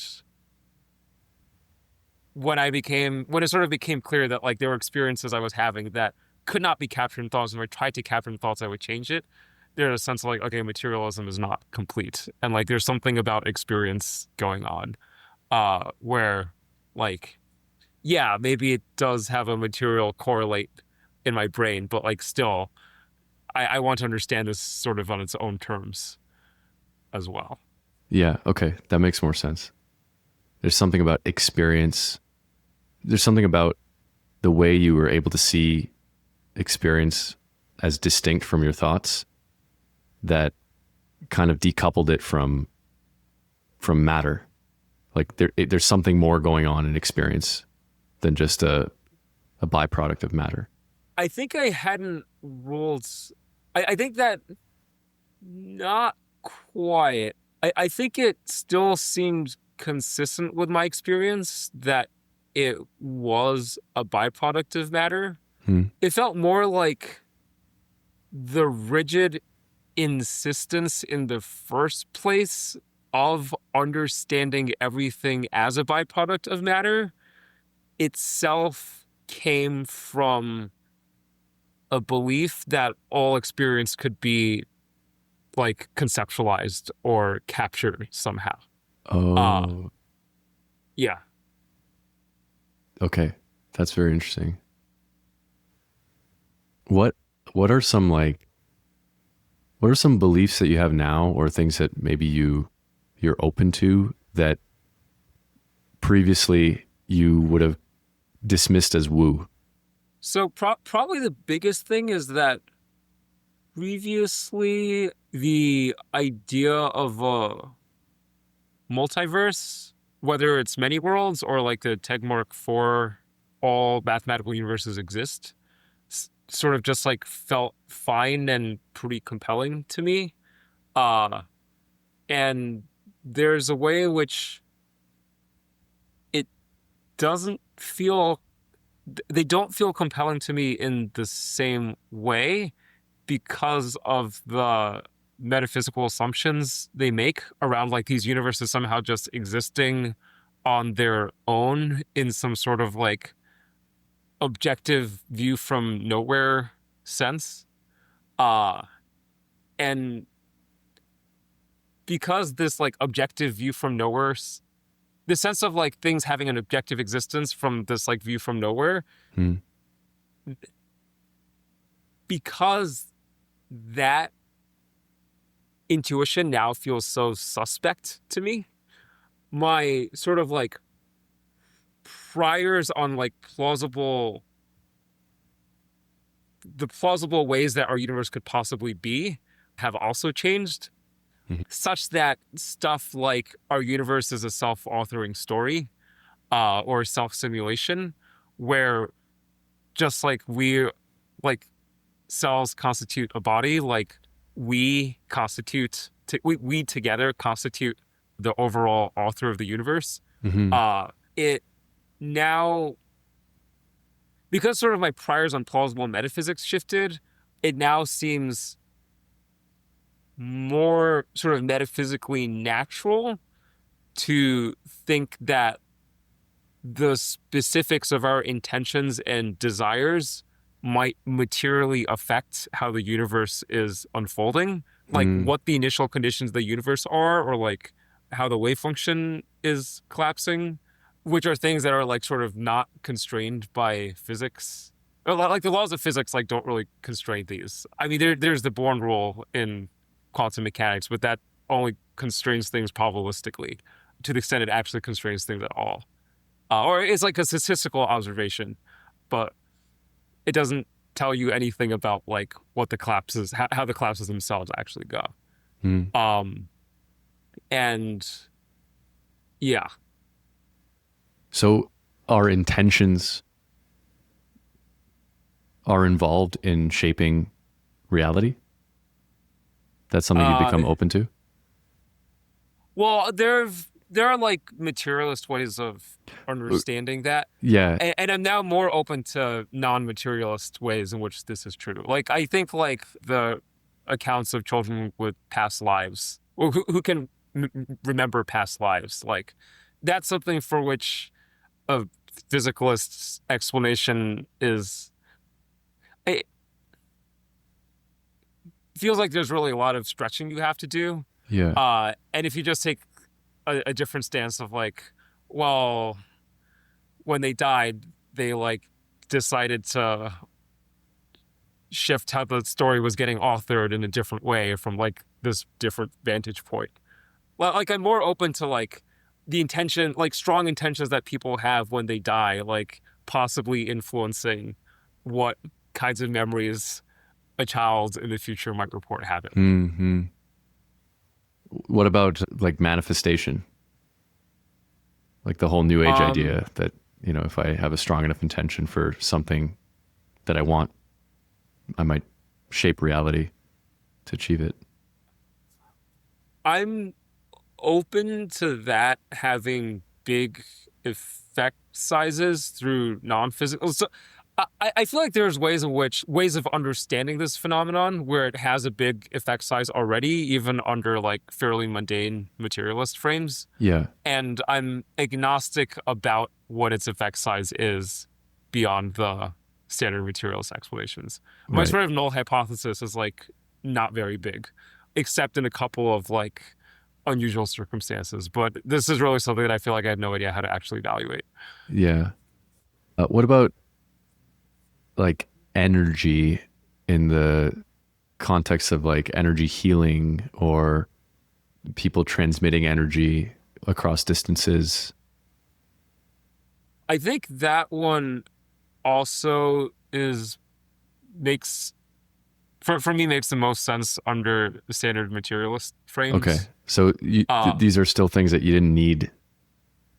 when it sort of became clear that like there were experiences I was having that could not be captured in thoughts, and when I tried to capture in thoughts, I would change it. There's a sense of like, okay, materialism is not complete. And like there's something about experience going on, where like, yeah, maybe it does have a material correlate in my brain, but like still, I want to understand this sort of on its own terms as well. Yeah. Okay. That makes more sense. There's something about experience. There's something about the way you were able to see experience as distinct from your thoughts that kind of decoupled it from matter. Like there's something more going on in experience than just a byproduct of matter. I think I hadn't ruled. I think that not quite. I think it still seemed consistent with my experience that it was a byproduct of matter. Hmm. It felt more like the rigid insistence in the first place of understanding everything as a byproduct of matter itself came from a belief that all experience could be like conceptualized or captured somehow. Oh, Yeah. okay. That's very interesting. What what are some beliefs that you have now, or things that maybe you're open to that previously you would have dismissed as woo? So probably the biggest thing is that previously the idea of a multiverse, whether it's many worlds or like the Tegmark 4 all mathematical universes exist sort of just like felt fine and pretty compelling to me. Uh, and there's a way in which it doesn't feel, they don't feel compelling to me in the same way because of the metaphysical assumptions they make around like these universes somehow just existing on their own in some sort of like objective view from nowhere sense. Uh, and because this like objective view from nowhere, the sense of like things having an objective existence from this like view from nowhere, Hmm. because that intuition now feels so suspect to me, my sort of like priors on like the plausible ways that our universe could possibly be have also changed, Mhm. such that stuff like our universe is a self-authoring story or self-simulation, where just like like cells constitute a body, like we together constitute the overall author of the universe. Mhm. It now, because sort of my priors on plausible metaphysics shifted, it now seems more sort of metaphysically natural to think that the specifics of our intentions and desires might materially affect how the universe is unfolding, like Mm. what the initial conditions of the universe are, or like how the wave function is collapsing, which are things that are like sort of not constrained by physics. Or like the laws of physics like don't really constrain these. I mean, there's the Born rule in quantum mechanics, but that only constrains things probabilistically to the extent it actually constrains things at all. Or it's like a statistical observation, but it doesn't tell you anything about like what the collapses, how the collapses themselves actually go. Mm. And yeah, So our intentions are involved in shaping reality? That's something you become open to? well, there are like materialist ways of understanding that. Yeah. And I'm now more open to non-materialist ways in which this is true. Like, I think like the accounts of children with past lives, or who can remember past lives, like that's something for which a physicalist's explanation is, it feels like there's really a lot of stretching you have to do. Yeah. And if you just take a different stance of like, well, when they died, they like decided to shift how the story was getting authored in a different way from like this different vantage point. Well, like I'm more open to like the intention, like strong intentions that people have when they die, like possibly influencing what kinds of memories a child in the future might report having. Hmm. What about like manifestation? Like the whole new age idea that, you know, if I have a strong enough intention for something that I want, I might shape reality to achieve it. I'm open to that having big effect sizes through non-physical. So I feel like there's ways of understanding this phenomenon where it has a big effect size already, even under like fairly mundane materialist frames. Yeah. And I'm agnostic about what its effect size is beyond the standard materialist explanations. My Right. sort of null hypothesis is like not very big, except in a couple of like unusual circumstances. But this is really something that I feel like I have no idea how to actually evaluate. Yeah. What about like energy in the context of like energy healing or people transmitting energy across distances? I think that one also makes for me makes the most sense under the standard materialist frames. Okay. So these are still things that you didn't need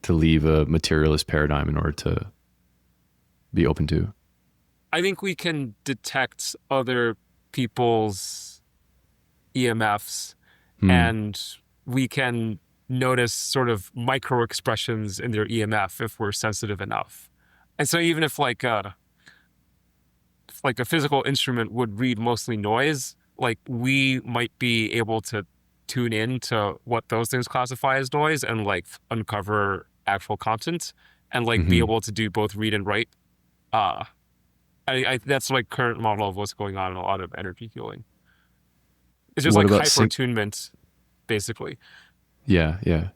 to leave a materialist paradigm in order to be open to? I think we can detect other people's EMFs, Hmm. and we can notice sort of micro expressions in their EMF if we're sensitive enough. And so even if like a physical instrument would read mostly noise, like we might be able to tune in to what those things classify as noise and like uncover actual content and like be Hmm. able to do both read and write. Uh, that's my current model of what's going on in a lot of energy healing. It's just What like about hyper attunement, basically. Yeah, yeah.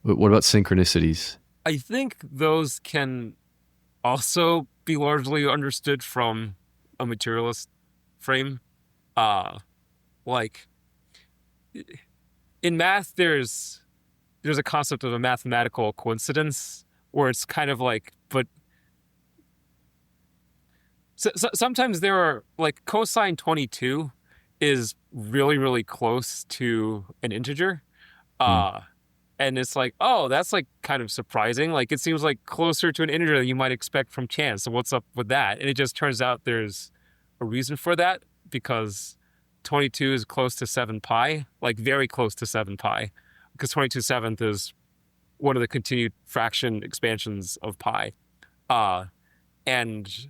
What about synchronicities? I think those can also be largely understood from a materialist frame. Uh, like in math, there's a concept of a mathematical coincidence where it's kind of like, but sometimes there are like cosine 22 is really, really close to an integer. Hmm. Uh, and it's like, oh, that's like kind of surprising. Like it seems like closer to an integer than you might expect from chance. So what's up with that? And it just turns out there's a reason for that because 22 is close to 7 pi, like very close to 7 pi, because 22/7 is one of the continued fraction expansions of pi. Uh, and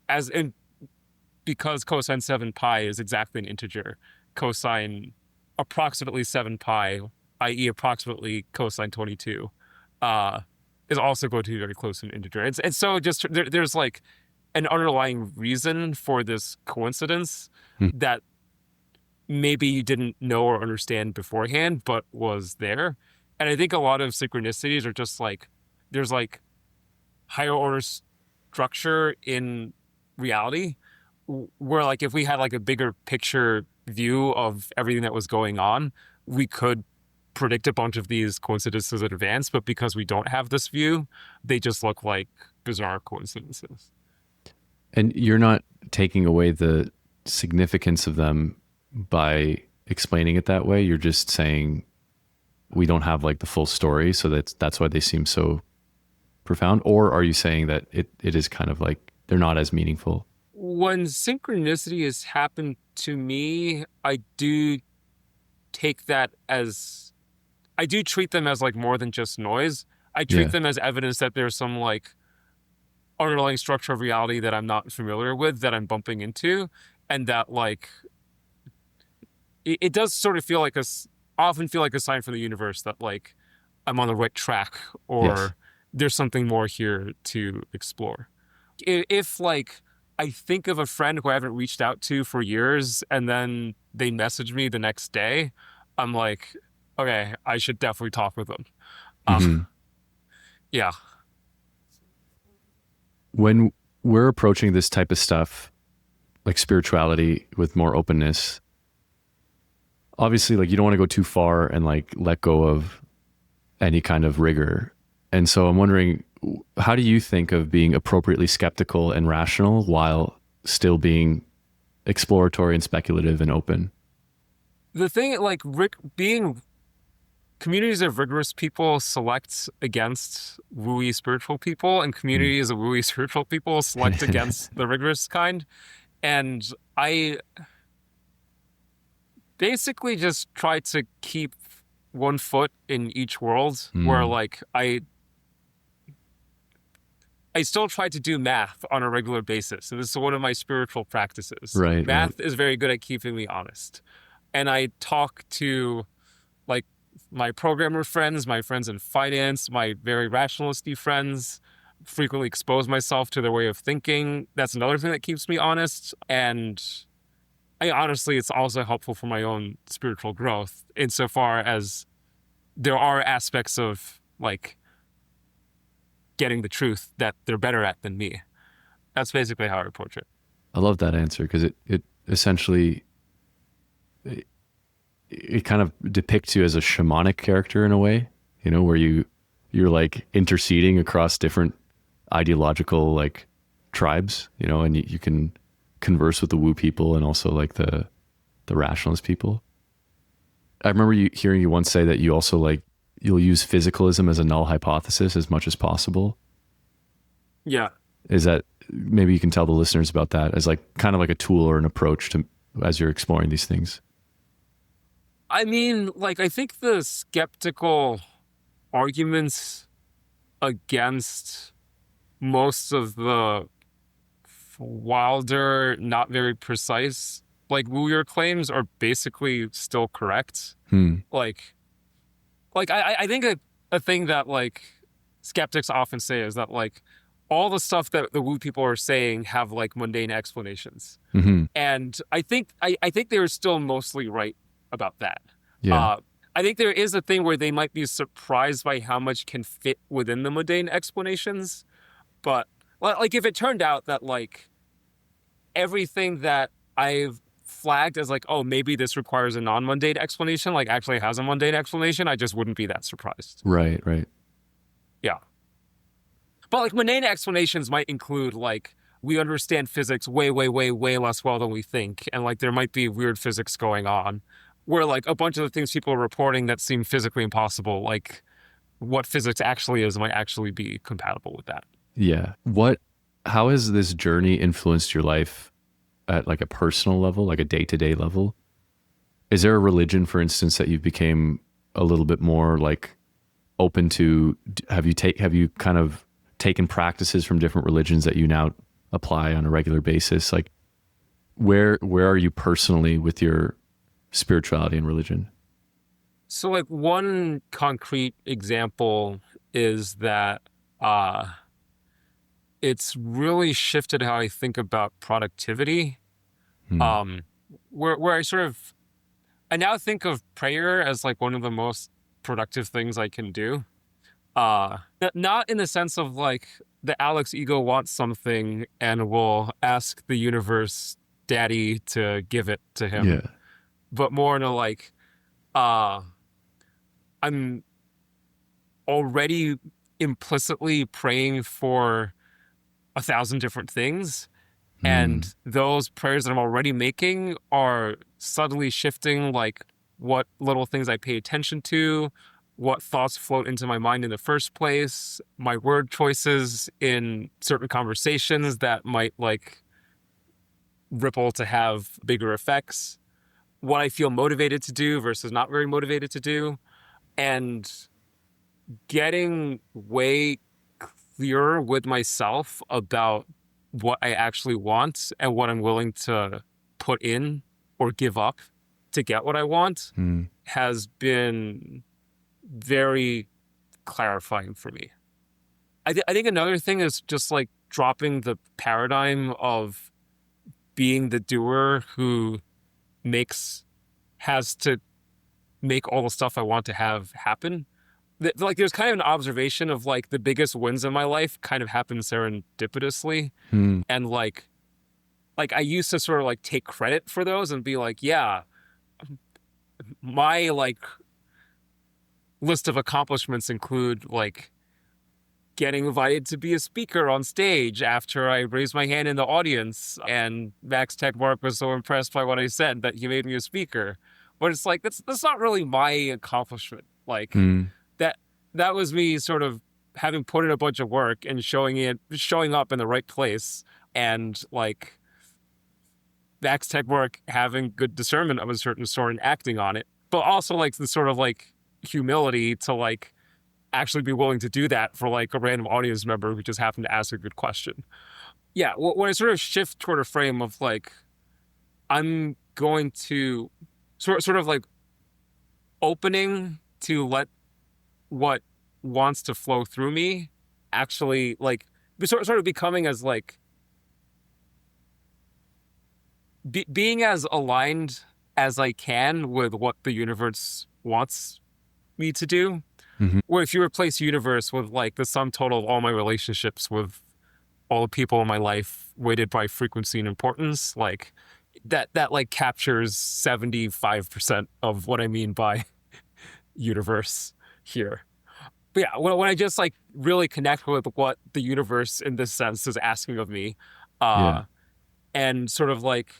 as in because cosine 7 pi is exactly an integer, cosine approximately 7 pi, i.e., approximately cosine 22, uh, is also going to be very close to an integer. And so just there's like an underlying reason for this coincidence Hmm. that maybe you didn't know or understand beforehand, but was there. And I think a lot of synchronicities are just like there's like higher order structure in reality where like if we had like a bigger picture view of everything that was going on, we could predict a bunch of these coincidences in advance, but because we don't have this view, they just look like bizarre coincidences. And you're not taking away the significance of them by explaining it that way. You're just saying we don't have like the full story, so that's why they seem so profound. Or are you saying that it is kind of like they're not as meaningful? When synchronicity has happened to me, I do take that as I do treat them as like more than just noise. I treat Yeah. them as evidence that there's some like underlying structure of reality that I'm not familiar with that I'm bumping into, and that like it does sort of feel like often feel like a sign from the universe that like I'm on the right track Yes. or there's something more here to explore. If like I think of a friend who I haven't reached out to for years and then they message me the next day, I'm like, okay, I should definitely talk with them. Uh, Hmm. yeah. When we're approaching this type of stuff, like spirituality with more openness, obviously, like you don't want to go too far and like let go of any kind of rigor. And so I'm wondering, how do you think of being appropriately skeptical and rational while still being exploratory and speculative and open? The thing like being communities of rigorous people select against wooey spiritual people, and Mm. communities of wooey spiritual people select against the rigorous kind. And I basically just try to keep one foot in each world where Mm. like I still try to do math on a regular basis. And this is one of my spiritual practices. Right, right. Math is very good at keeping me honest. And I talk to like my programmer friends, my friends in finance, my very rationalisty friends, frequently expose myself to their way of thinking. That's another thing that keeps me honest. And honestly, it's also helpful for my own spiritual growth insofar as there are aspects of like getting the truth that they're better at than me. That's basically how I approach it. I love that answer because it essentially it, it kind of depicts you as a shamanic character in a way, where you're like interceding across different ideological like tribes, and you can converse with the woo people and also like the rationalist people. I remember hearing you once say that you also like you'll use physicalism as a null hypothesis as much as possible. Yeah. Is that, maybe you can tell the listeners about that as like kind of like a tool or an approach to as you're exploring these things. I mean, like, I think the skeptical arguments against most of the wilder, not very precise, like, Wooyer claims are basically still correct. Hmm. Like, I think a thing that, like, skeptics often say is that, like, all the stuff that the woo people are saying have, like, mundane explanations. Mm-hmm. And I think they're still mostly right about that. Yeah. Uh, I think there is a thing where they might be surprised by how much can fit within the mundane explanations. But, like, if it turned out that, like, everything that I've flagged as, like, oh, maybe this requires a non-mundane explanation, like, actually has a mundane explanation, I just wouldn't be that surprised. Right. Right. Yeah. But, like, mundane explanations might include, like, we understand physics way, way, way, way less well than we think. And, like, there might be weird physics going on where, like, a bunch of the things people are reporting that seem physically impossible, like, what physics actually is might actually be compatible with that. Yeah. How has this journey influenced your life at like a personal level, like a day-to-day level? Is there a religion, for instance, that you've became a little bit more like open to? Have you kind of taken practices from different religions that you now apply on a regular basis? Like where are you personally with your spirituality and religion? So, like, one concrete example is that it's really shifted how I think about productivity. Hmm. Where I now think of prayer as, like, one of the most productive things I can do. Not in the sense of, like, the Alex ego wants something and will ask the universe daddy to give it to him, Yeah. but more in a, like, I'm already implicitly praying for 1,000 different things. Hmm. And those prayers that I'm already making are subtly shifting, like, what little things I pay attention to, what thoughts float into my mind in the first place, my word choices in certain conversations that might, like, ripple to have bigger effects, what I feel motivated to do versus not very motivated to do, and getting way clearer with myself about what I actually want and what I'm willing to put in or give up to get what I want Hmm. has been very clarifying for me. I think another thing is just, like, dropping the paradigm of being the doer who has to make all the stuff I want to have happen. Like, there's kind of an observation of, like, the biggest wins in my life kind of happen serendipitously. Hmm. And, like I used to sort of, like, take credit for those and be like, yeah, my, like, list of accomplishments include, like, getting invited to be a speaker on stage after I raised my hand in the audience, and Max Tegmark was so impressed by what I said that he made me a speaker. But it's like, that's not really my accomplishment. Like, Hmm. that that was me sort of having put in a bunch of work and showing up in the right place, and, like, Max Tegmark having good discernment of a certain sort and acting on it, but also, like, the sort of, like, humility to, like, actually be willing to do that for, like, a random audience member who just happened to ask a good question. Yeah, when I sort of shift toward a frame of, like, I'm going to sort of, like, opening to let what wants to flow through me actually, like, sort of becoming as, like, being as aligned as I can with what the universe wants me to do. Hmm. Where if you replace universe with, like, the sum total of all my relationships with all the people in my life weighted by frequency and importance, like, that like captures 75% of what I mean by universe here. But yeah, when I just, like, really connect with what the universe in this sense is asking of me, Yeah. and sort of, like,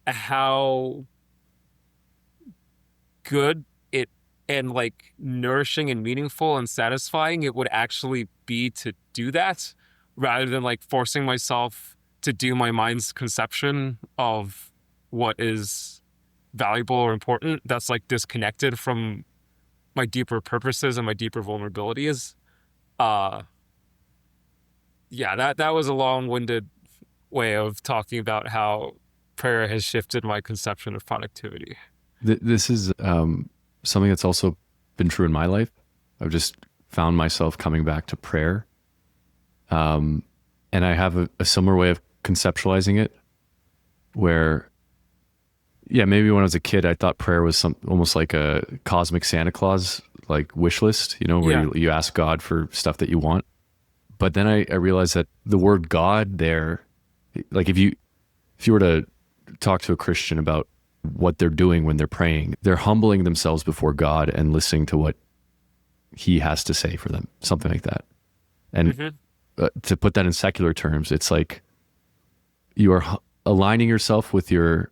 how good it and, like, nourishing and meaningful and satisfying it would actually be to do that rather than like forcing myself to do my mind's conception of what is valuable or important that's like disconnected from my deeper purposes and my deeper vulnerabilities. Uh yeah, that was a long-winded way of talking about how prayer has shifted my conception of productivity. This is something that's also been true in my life. I've just found myself coming back to prayer. And I have a similar way of conceptualizing it where, yeah, maybe when I was a kid, I thought prayer was almost like a cosmic Santa Claus, like wish list, where you ask God for stuff that you want. But then I realized that the word God there, like if you were to talk to a Christian about what they're doing when they're praying, they're humbling themselves before God and listening to what he has to say for them, something like that. And to put that in secular terms, it's like you are aligning yourself with your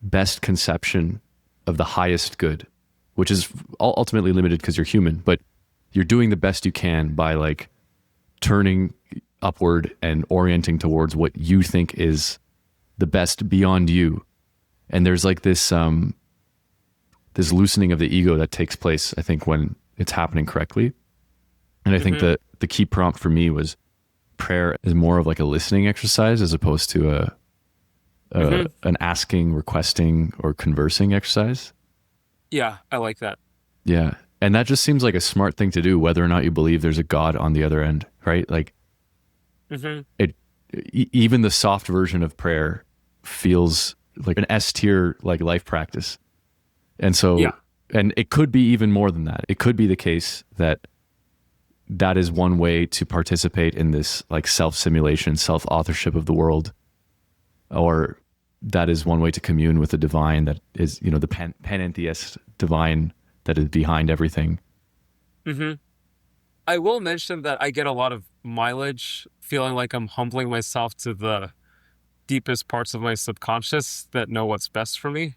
best conception of the highest good, which is ultimately limited because you're human, but you're doing the best you can by like turning upward and orienting towards what you think is the best beyond you. And there's like this this loosening of the ego that takes place, I think, when it's happening correctly. And I think that the key prompt for me was prayer is more of like a listening exercise as opposed to an asking, requesting, or conversing exercise. Yeah, I like that. Yeah. And that just seems like a smart thing to do, whether or not you believe there's a God on the other end, right? Like even the soft version of prayer feels like an S tier, like life practice. And so, and it could be even more than that. It could be the case that that is one way to participate in this like self-simulation, self-authorship of the world, or that is one way to commune with the divine that is, the panentheist divine that is behind everything. I will mention that I get a lot of mileage feeling like I'm humbling myself to the deepest parts of my subconscious that know what's best for me.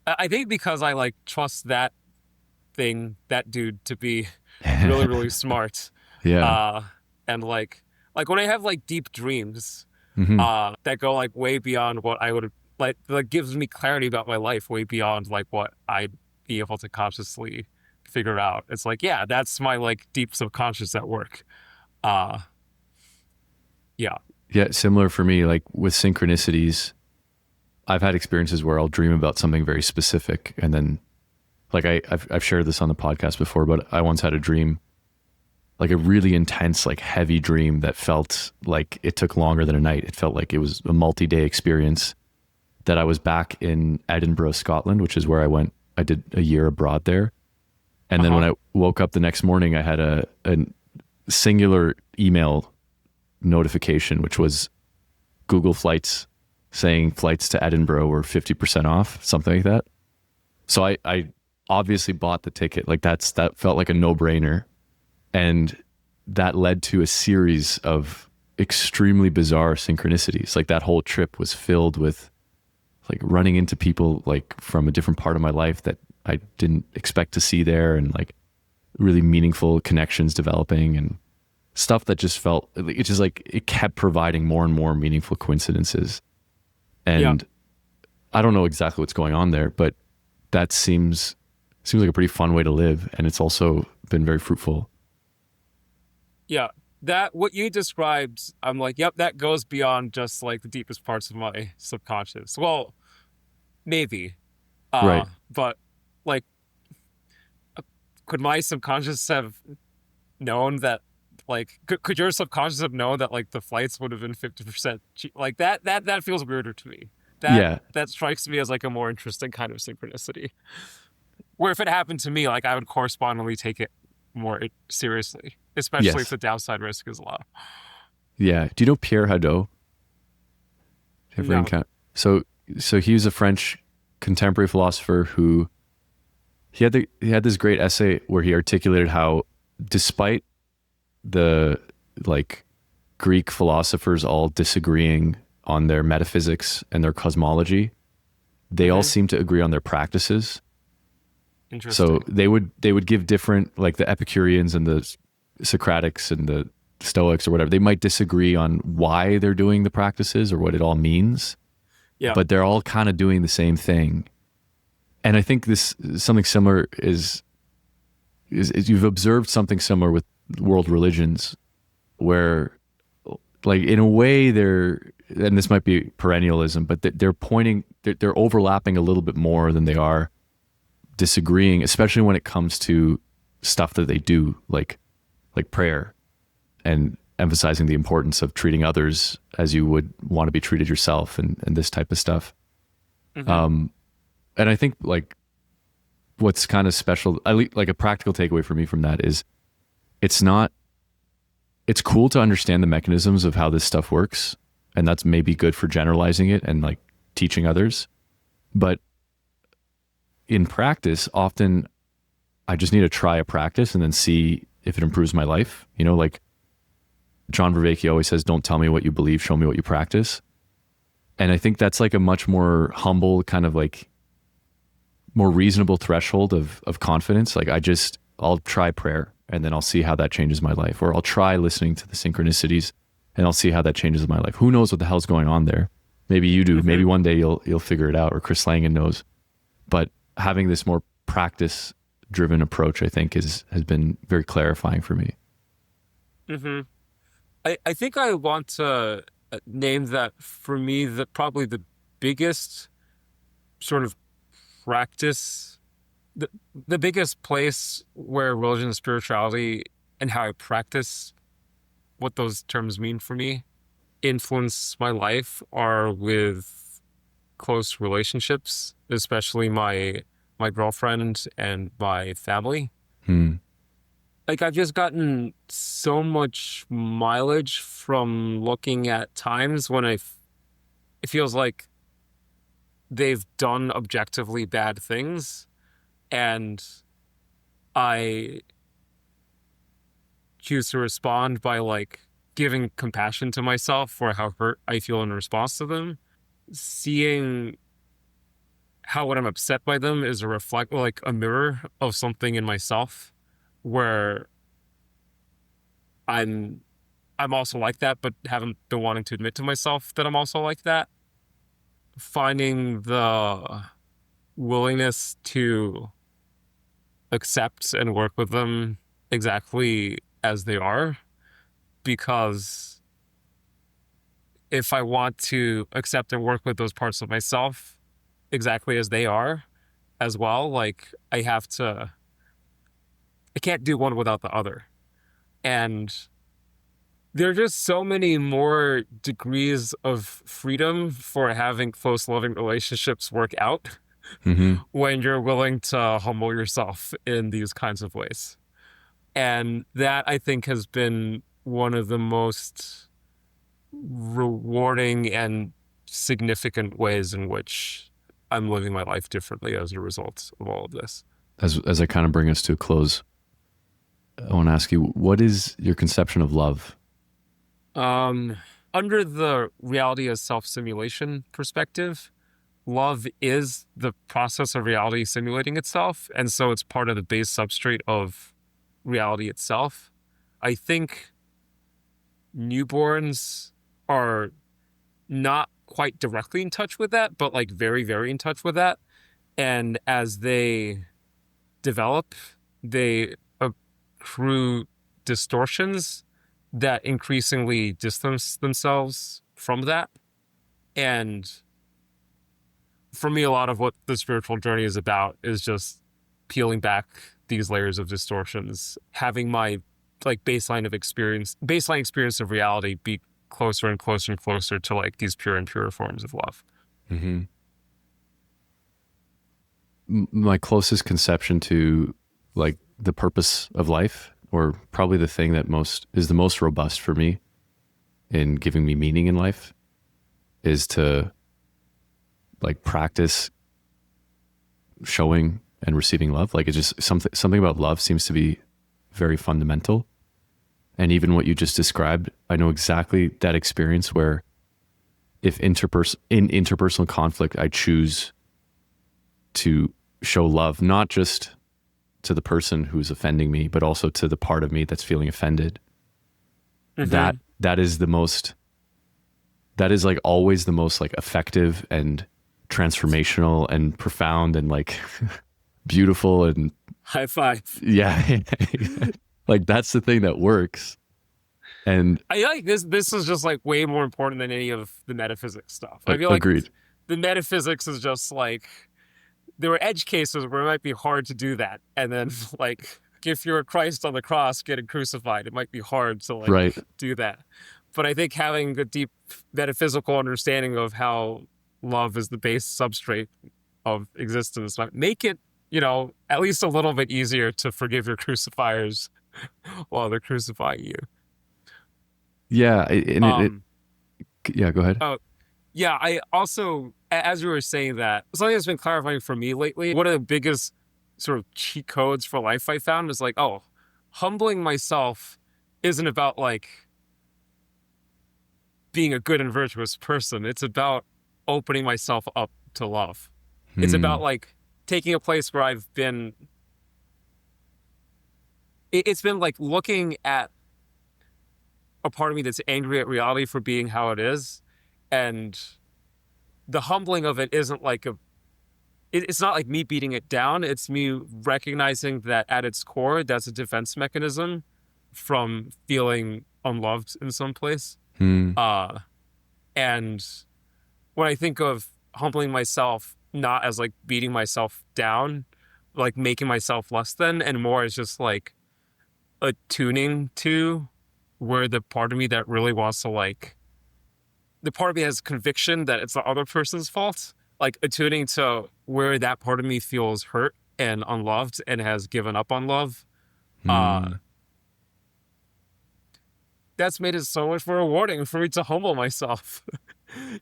I think because I like trust that dude to be really, really smart. Yeah. And like when I have like deep dreams that go like way beyond what I would like gives me clarity about my life way beyond like what I'd be able to consciously figure out. It's like, yeah, that's my like deep subconscious at work. Yeah, similar for me. Like with synchronicities, I've had experiences where I'll dream about something very specific, and then like I've shared this on the podcast before, but I once had a dream, like a really intense, like heavy dream that felt like it took longer than a night. It felt like it was a multi-day experience, that I was back in Edinburgh, Scotland, which is where I went. I did a year abroad there. And then when I woke up the next morning, I had a singular email notification, which was Google Flights saying flights to Edinburgh were 50% off, something like that. So I obviously bought the ticket. Like that felt like a no-brainer. And that led to a series of extremely bizarre synchronicities. Like that whole trip was filled with like running into people like from a different part of my life that I didn't expect to see there, and like really meaningful connections developing and stuff that just felt, it just like, it kept providing more and more meaningful coincidences. And I don't know exactly what's going on there, but that seems like a pretty fun way to live. And it's also been very fruitful. Yeah. That, what you described, I'm like, yep, that goes beyond just like the deepest parts of my subconscious. Well, maybe. Right. But like, could my subconscious have known that, like, could your subconscious have known that like the flights would have been 50% cheap? Like that feels weirder to me. That strikes me as like a more interesting kind of synchronicity. Where if it happened to me, like I would correspondingly take it more seriously, especially if the downside risk is low. Yeah. Do you know Pierre Hadot? No. So he was a French contemporary philosopher who he had this great essay where he articulated how, despite the like Greek philosophers all disagreeing on their metaphysics and their cosmology, they all seem to agree on their practices. Interesting. So they would give different, like the Epicureans and the Socratics and the Stoics or whatever, they might disagree on why they're doing the practices or what it all means, Yeah. but they're all kind of doing the same thing. And I think this something similar is you've observed something similar with world religions, where, like, in a way and this might be perennialism, but they're overlapping a little bit more than they are disagreeing, especially when it comes to stuff that they do, like prayer, and emphasizing the importance of treating others as you would want to be treated yourself, and this type of stuff. Mm-hmm. And I think, like, what's kind of special, like a practical takeaway for me from that is it's cool to understand the mechanisms of how this stuff works. And that's maybe good for generalizing it and like teaching others. But in practice, often I just need to try a practice and then see if it improves my life. You know, like John Vervaeke always says, don't tell me what you believe, show me what you practice. And I think that's like a much more humble, kind of like more reasonable threshold of confidence. Like I'll try prayer and then I'll see how that changes my life. Or I'll try listening to the synchronicities and I'll see how that changes my life. Who knows what the hell's going on there? Maybe you do. Mm-hmm. Maybe one day you'll figure it out, or Chris Langan knows. But having this more practice driven approach, I think has been very clarifying for me. Mm-hmm. I think I want to name that for me, that probably the biggest sort of practice, the biggest place where religion and spirituality and how I practice what those terms mean for me influence my life are with close relationships, especially my girlfriend and my family. Like, I've just gotten so much mileage from looking at times when it feels like they've done objectively bad things, and I choose to respond by like giving compassion to myself for how hurt I feel in response to them, seeing how when I'm upset by them is like a mirror of something in myself, where I'm also like that, but haven't been wanting to admit to myself that I'm also like that. Finding the willingness to accept and work with them exactly as they are, because if I want to accept and work with those parts of myself exactly as they are as well, like I can't do one without the other. And there are just so many more degrees of freedom for having close, loving relationships work out when you're willing to humble yourself in these kinds of ways. And that, I think, has been one of the most rewarding and significant ways in which I'm living my life differently as a result of all of this. As I kind of bring us to a close, I want to ask you, what is your conception of love? Under the reality as self-simulation perspective, love is the process of reality simulating itself, and so it's part of the base substrate of reality itself. I think newborns are not quite directly in touch with that, but like very, very in touch with that. And as they develop, they accrue distortions that increasingly distance themselves from that. And for me, a lot of what the spiritual journey is about is just peeling back these layers of distortions, having my like baseline experience of reality be closer and closer and closer to like these pure and pure forms of love. Mm-hmm. My closest conception to like the purpose of life, or probably the thing that is the most robust for me in giving me meaning in life, is to like practice showing and receiving love. Like, it's just something about love seems to be very fundamental. And even what you just described, I know exactly that experience where if in interpersonal conflict, I choose to show love, not just to the person who's offending me, but also to the part of me that's feeling offended. that that is the most that is like always the most like effective and transformational and profound and like beautiful and High five. yeah. Like that's the thing that works. And I like this. This is just like way more important than any of the metaphysics stuff. I feel like agreed. the metaphysics is just like there were edge cases where it might be hard to do that, and then like if you're Christ on the cross getting crucified, it might be hard to like Right. do that. But I think having a deep metaphysical understanding of how love is the base substrate of existence might make it, at least a little bit easier to forgive your crucifiers while they're crucifying you. Yeah. Yeah, go ahead. Oh, yeah. I also, as you were saying that, something that's been clarifying for me lately, one of the biggest sort of cheat codes for life I found is like, oh, humbling myself isn't about like being a good and virtuous person. It's about opening myself up to love. It's about like taking a place where I've been, it's been like looking at a part of me that's angry at reality for being how it is. And the humbling of it isn't like it's not like me beating it down. It's me recognizing that at its core, that's a defense mechanism from feeling unloved in some place. And when I think of humbling myself, not as like beating myself down, like making myself less than, and more as just like attuning to where the part of me that really wants to like, the part of me has conviction that it's the other person's fault, like attuning to where that part of me feels hurt and unloved and has given up on love. That's made it so much more rewarding for me to humble myself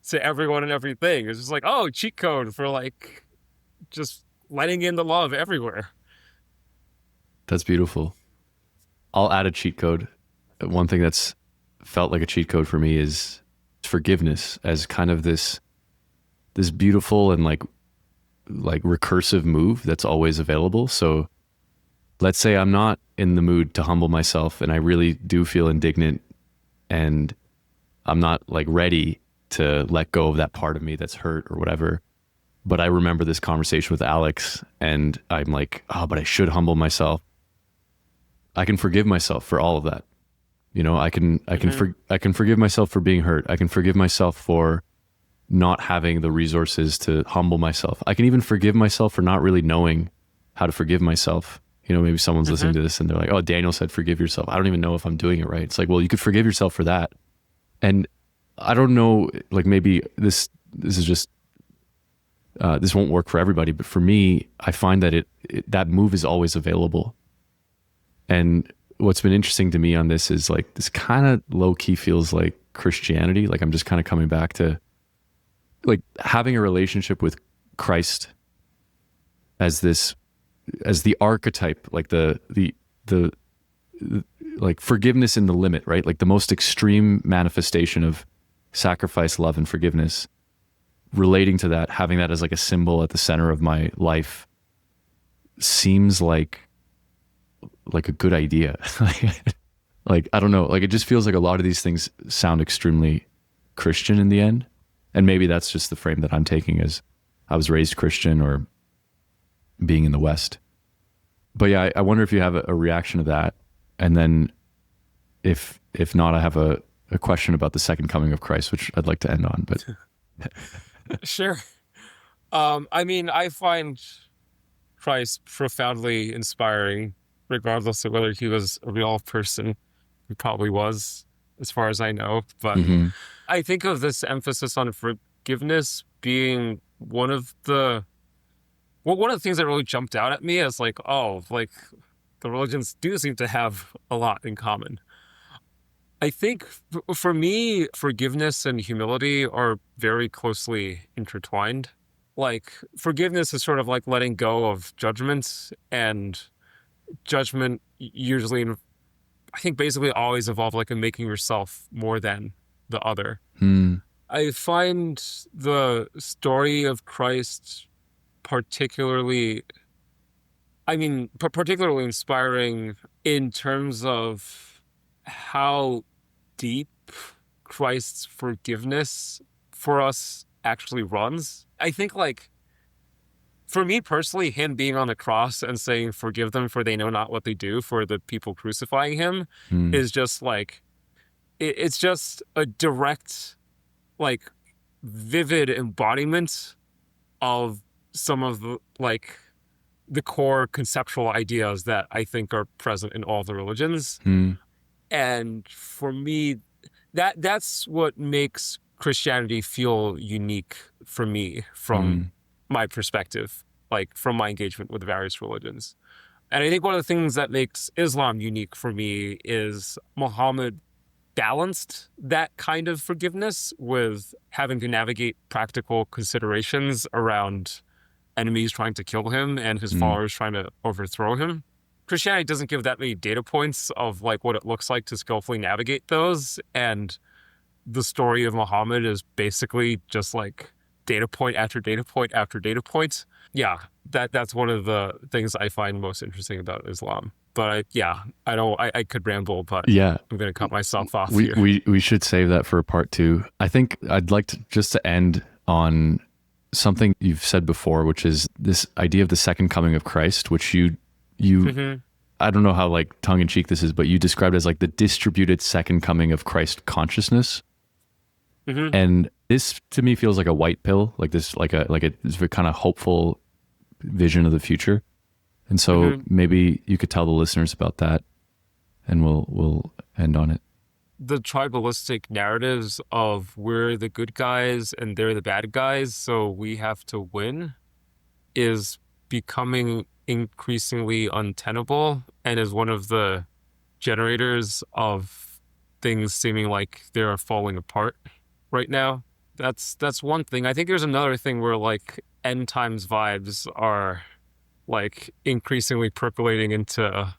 to everyone and everything. It's just like, oh, cheat code for like just letting in the love everywhere. That's beautiful. I'll add a cheat code. One thing that's felt like a cheat code for me is forgiveness as kind of this beautiful and like recursive move that's always available. So let's say I'm not in the mood to humble myself and I really do feel indignant and I'm not like ready to let go of that part of me that's hurt or whatever. But I remember this conversation with Alex and I'm like, oh, but I should humble myself. I can forgive myself for all of that. I can forgive myself for being hurt. I can forgive myself for not having the resources to humble myself. I can even forgive myself for not really knowing how to forgive myself. Maybe someone's listening to this and they're like, oh, Daniel said, forgive yourself. I don't even know if I'm doing it right. It's like, well, you could forgive yourself for that. And I don't know, like maybe this is just, this won't work for everybody, but for me, I find that that move is always available. And what's been interesting to me on this is like, this kind of low key feels like Christianity. Like I'm just kind of coming back to like having a relationship with Christ as the archetype, like the like forgiveness in the limit, right? Like the most extreme manifestation of sacrifice, love, and forgiveness, relating to that, having that as like a symbol at the center of my life seems like a good idea. Like, I don't know, like it just feels like a lot of these things sound extremely Christian in the end. And maybe that's just the frame that I'm taking as I was raised Christian or being in the West. But yeah, I wonder if you have a reaction to that. And then if not, I have a question about the second coming of Christ, which I'd like to end on, but. Sure. I mean, I find Christ profoundly inspiring, regardless of whether he was a real person. He probably was, as far as I know. But I think of this emphasis on forgiveness being one of the things that really jumped out at me as like, oh, like the religions do seem to have a lot in common. I think for me, forgiveness and humility are very closely intertwined. Like forgiveness is sort of like letting go of judgments, and judgment usually, I think basically always involve like in making yourself more than the other. I find the story of Christ particularly inspiring in terms of how deep Christ's forgiveness for us actually runs. I think, like, for me personally, him being on the cross and saying, "Forgive them, for they know not what they do," for the people crucifying him, Mm. is just like, it's just a direct, like, vivid embodiment of some of the, like, the core conceptual ideas that I think are present in all the religions. Mm. And for me, that's what makes Christianity feel unique for me from Mm. my perspective, like from my engagement with various religions. And I think one of the things that makes Islam unique for me is Muhammad balanced that kind of forgiveness with having to navigate practical considerations around enemies trying to kill him and his Mm. followers trying to overthrow him. Christianity doesn't give that many data points of like what it looks like to skillfully navigate those. And the story of Muhammad is basically just like data point after data point after data point. Yeah, that's one of the things I find most interesting about Islam. But I could ramble, but Yeah. I'm going to cut myself off We, here. we should save that for a part two. I think I'd like to just to end on something you've said before, which is this idea of the second coming of Christ, which you Mm-hmm. I don't know how like tongue in cheek this is, but you described as like the distributed second coming of Christ consciousness. Mm-hmm. And this to me feels like a white pill, like this, like a kind of hopeful vision of the future. And so Mm-hmm. maybe you could tell the listeners about that, and we'll end on it. The tribalistic narratives of we're the good guys and they're the bad guys, so we have to win, is becoming increasingly untenable and is one of the generators of things seeming like they're falling apart right now. That's one thing. I think there's another thing where like end times vibes are like increasingly percolating into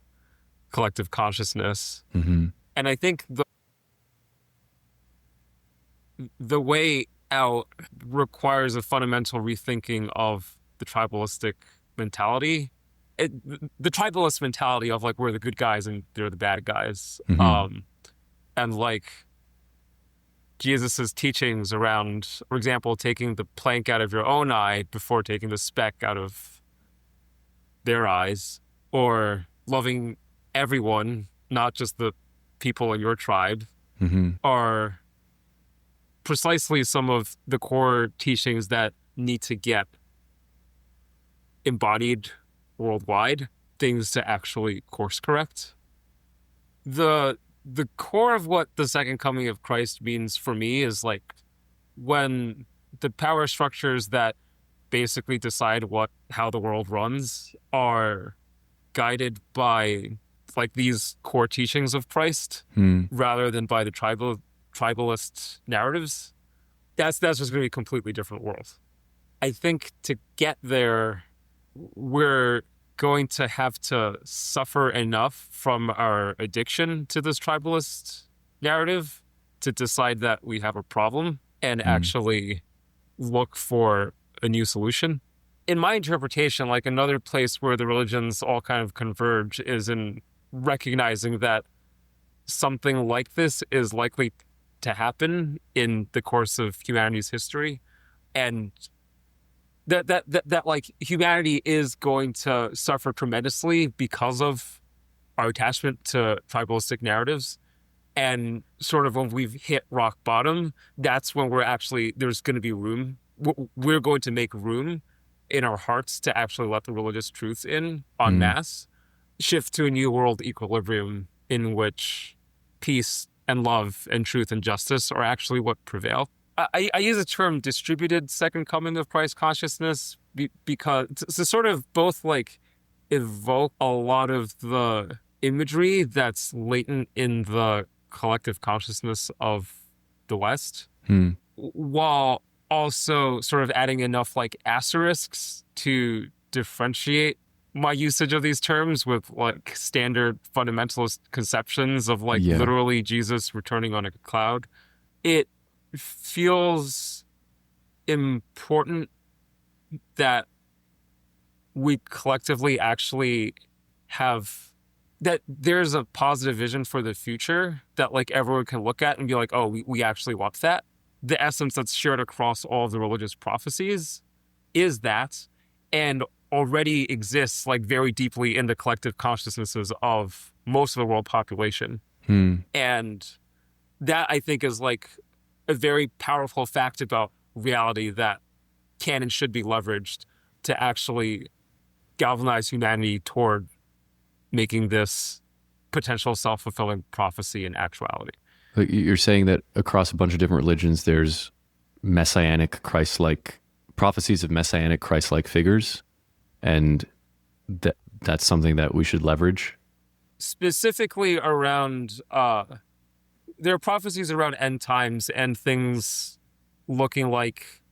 collective consciousness. Mm-hmm. And I think the way out requires a fundamental rethinking of the tribalistic mentality. The tribalist mentality of like we're the good guys and they're the bad guys. Mm-hmm. And like Jesus's teachings around, for example, taking the plank out of your own eye before taking the speck out of their eyes, or loving everyone, not just the people in your tribe, Mm-hmm. are precisely some of the core teachings that need to get embodied worldwide, things to actually course correct. The core of what the second coming of Christ means for me is like when the power structures that basically decide how the world runs are guided by like these core teachings of Christ rather than by the tribalist narratives. That's just going to be a completely different world. I think to get there, we're going to have to suffer enough from our addiction to this tribalist narrative to decide that we have a problem and actually look for a new solution. In my interpretation, like another place where the religions all kind of converge is in recognizing that something like this is likely to happen in the course of humanity's history, and that like humanity is going to suffer tremendously because of our attachment to tribalistic narratives. And sort of when we've hit rock bottom, that's when there's going to be room. We're going to make room in our hearts to actually let the religious truths in en masse, shift to a new world equilibrium in which peace and love and truth and justice are actually what prevail. I use the term distributed second coming of Christ consciousness because to sort of both like evoke a lot of the imagery that's latent in the collective consciousness of the West, while also sort of adding enough like asterisks to differentiate my usage of these terms with like standard fundamentalist conceptions of like literally Jesus returning on a cloud. It feels important that we collectively actually have that there's a positive vision for the future that like everyone can look at and be like, oh, we actually want that. The essence that's shared across all of the religious prophecies is that, and already exists like very deeply in the collective consciousnesses of most of the world population. And that I think is like a very powerful fact about reality that can and should be leveraged to actually galvanize humanity toward making this potential self-fulfilling prophecy in actuality. Like you're saying that across a bunch of different religions, there's messianic Christ-like prophecies of messianic Christ-like figures, and that's something that we should leverage. Specifically around, there are prophecies around end times and things looking like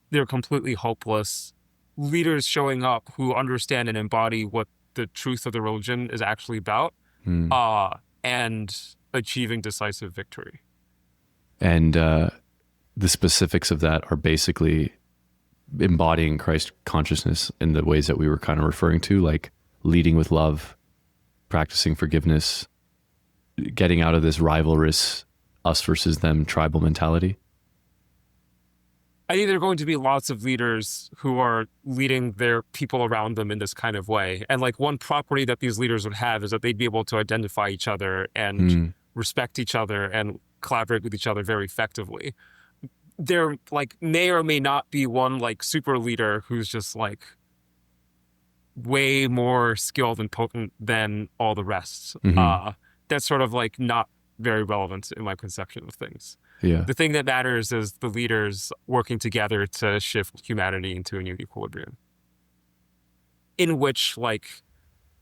they're completely hopeless. Leaders showing up who understand and embody what the truth of the religion is actually about, and achieving decisive victory. And the specifics of that are basically embodying Christ consciousness in the ways that we were kind of referring to, like leading with love, practicing forgiveness, getting out of this rivalrous us versus them tribal mentality. I think there are going to be lots of leaders who are leading their people around them in this kind of way. And like one property that these leaders would have is that they'd be able to identify each other and respect each other and collaborate with each other very effectively. There like may or may not be one like super leader who's just like way more skilled and potent than all the rest. That's sort of like not very relevant in my conception of things. Yeah. The thing that matters is the leaders working together to shift humanity into a new equilibrium, in which like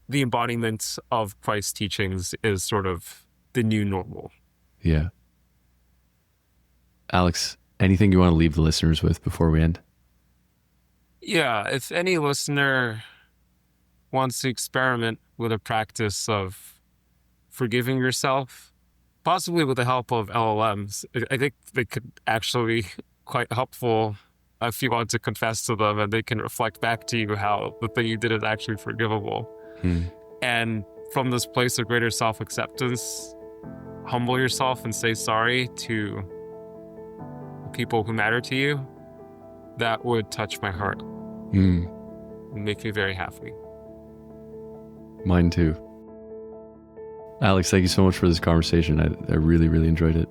the embodiment of Christ's teachings is sort of the new normal. Yeah. Alex, anything you want to leave the listeners with before we end? Yeah, if any listener wants to experiment with a practice of forgiving yourself, possibly with the help of LLMs, I think they could actually be quite helpful if you want to confess to them, and they can reflect back to you how the thing you did is actually forgivable. And from this place of greater self-acceptance, humble yourself and say sorry to the people who matter to you. That would touch my heart and make me very happy. Mine too. Alex, thank you so much for this conversation. I really, really enjoyed it.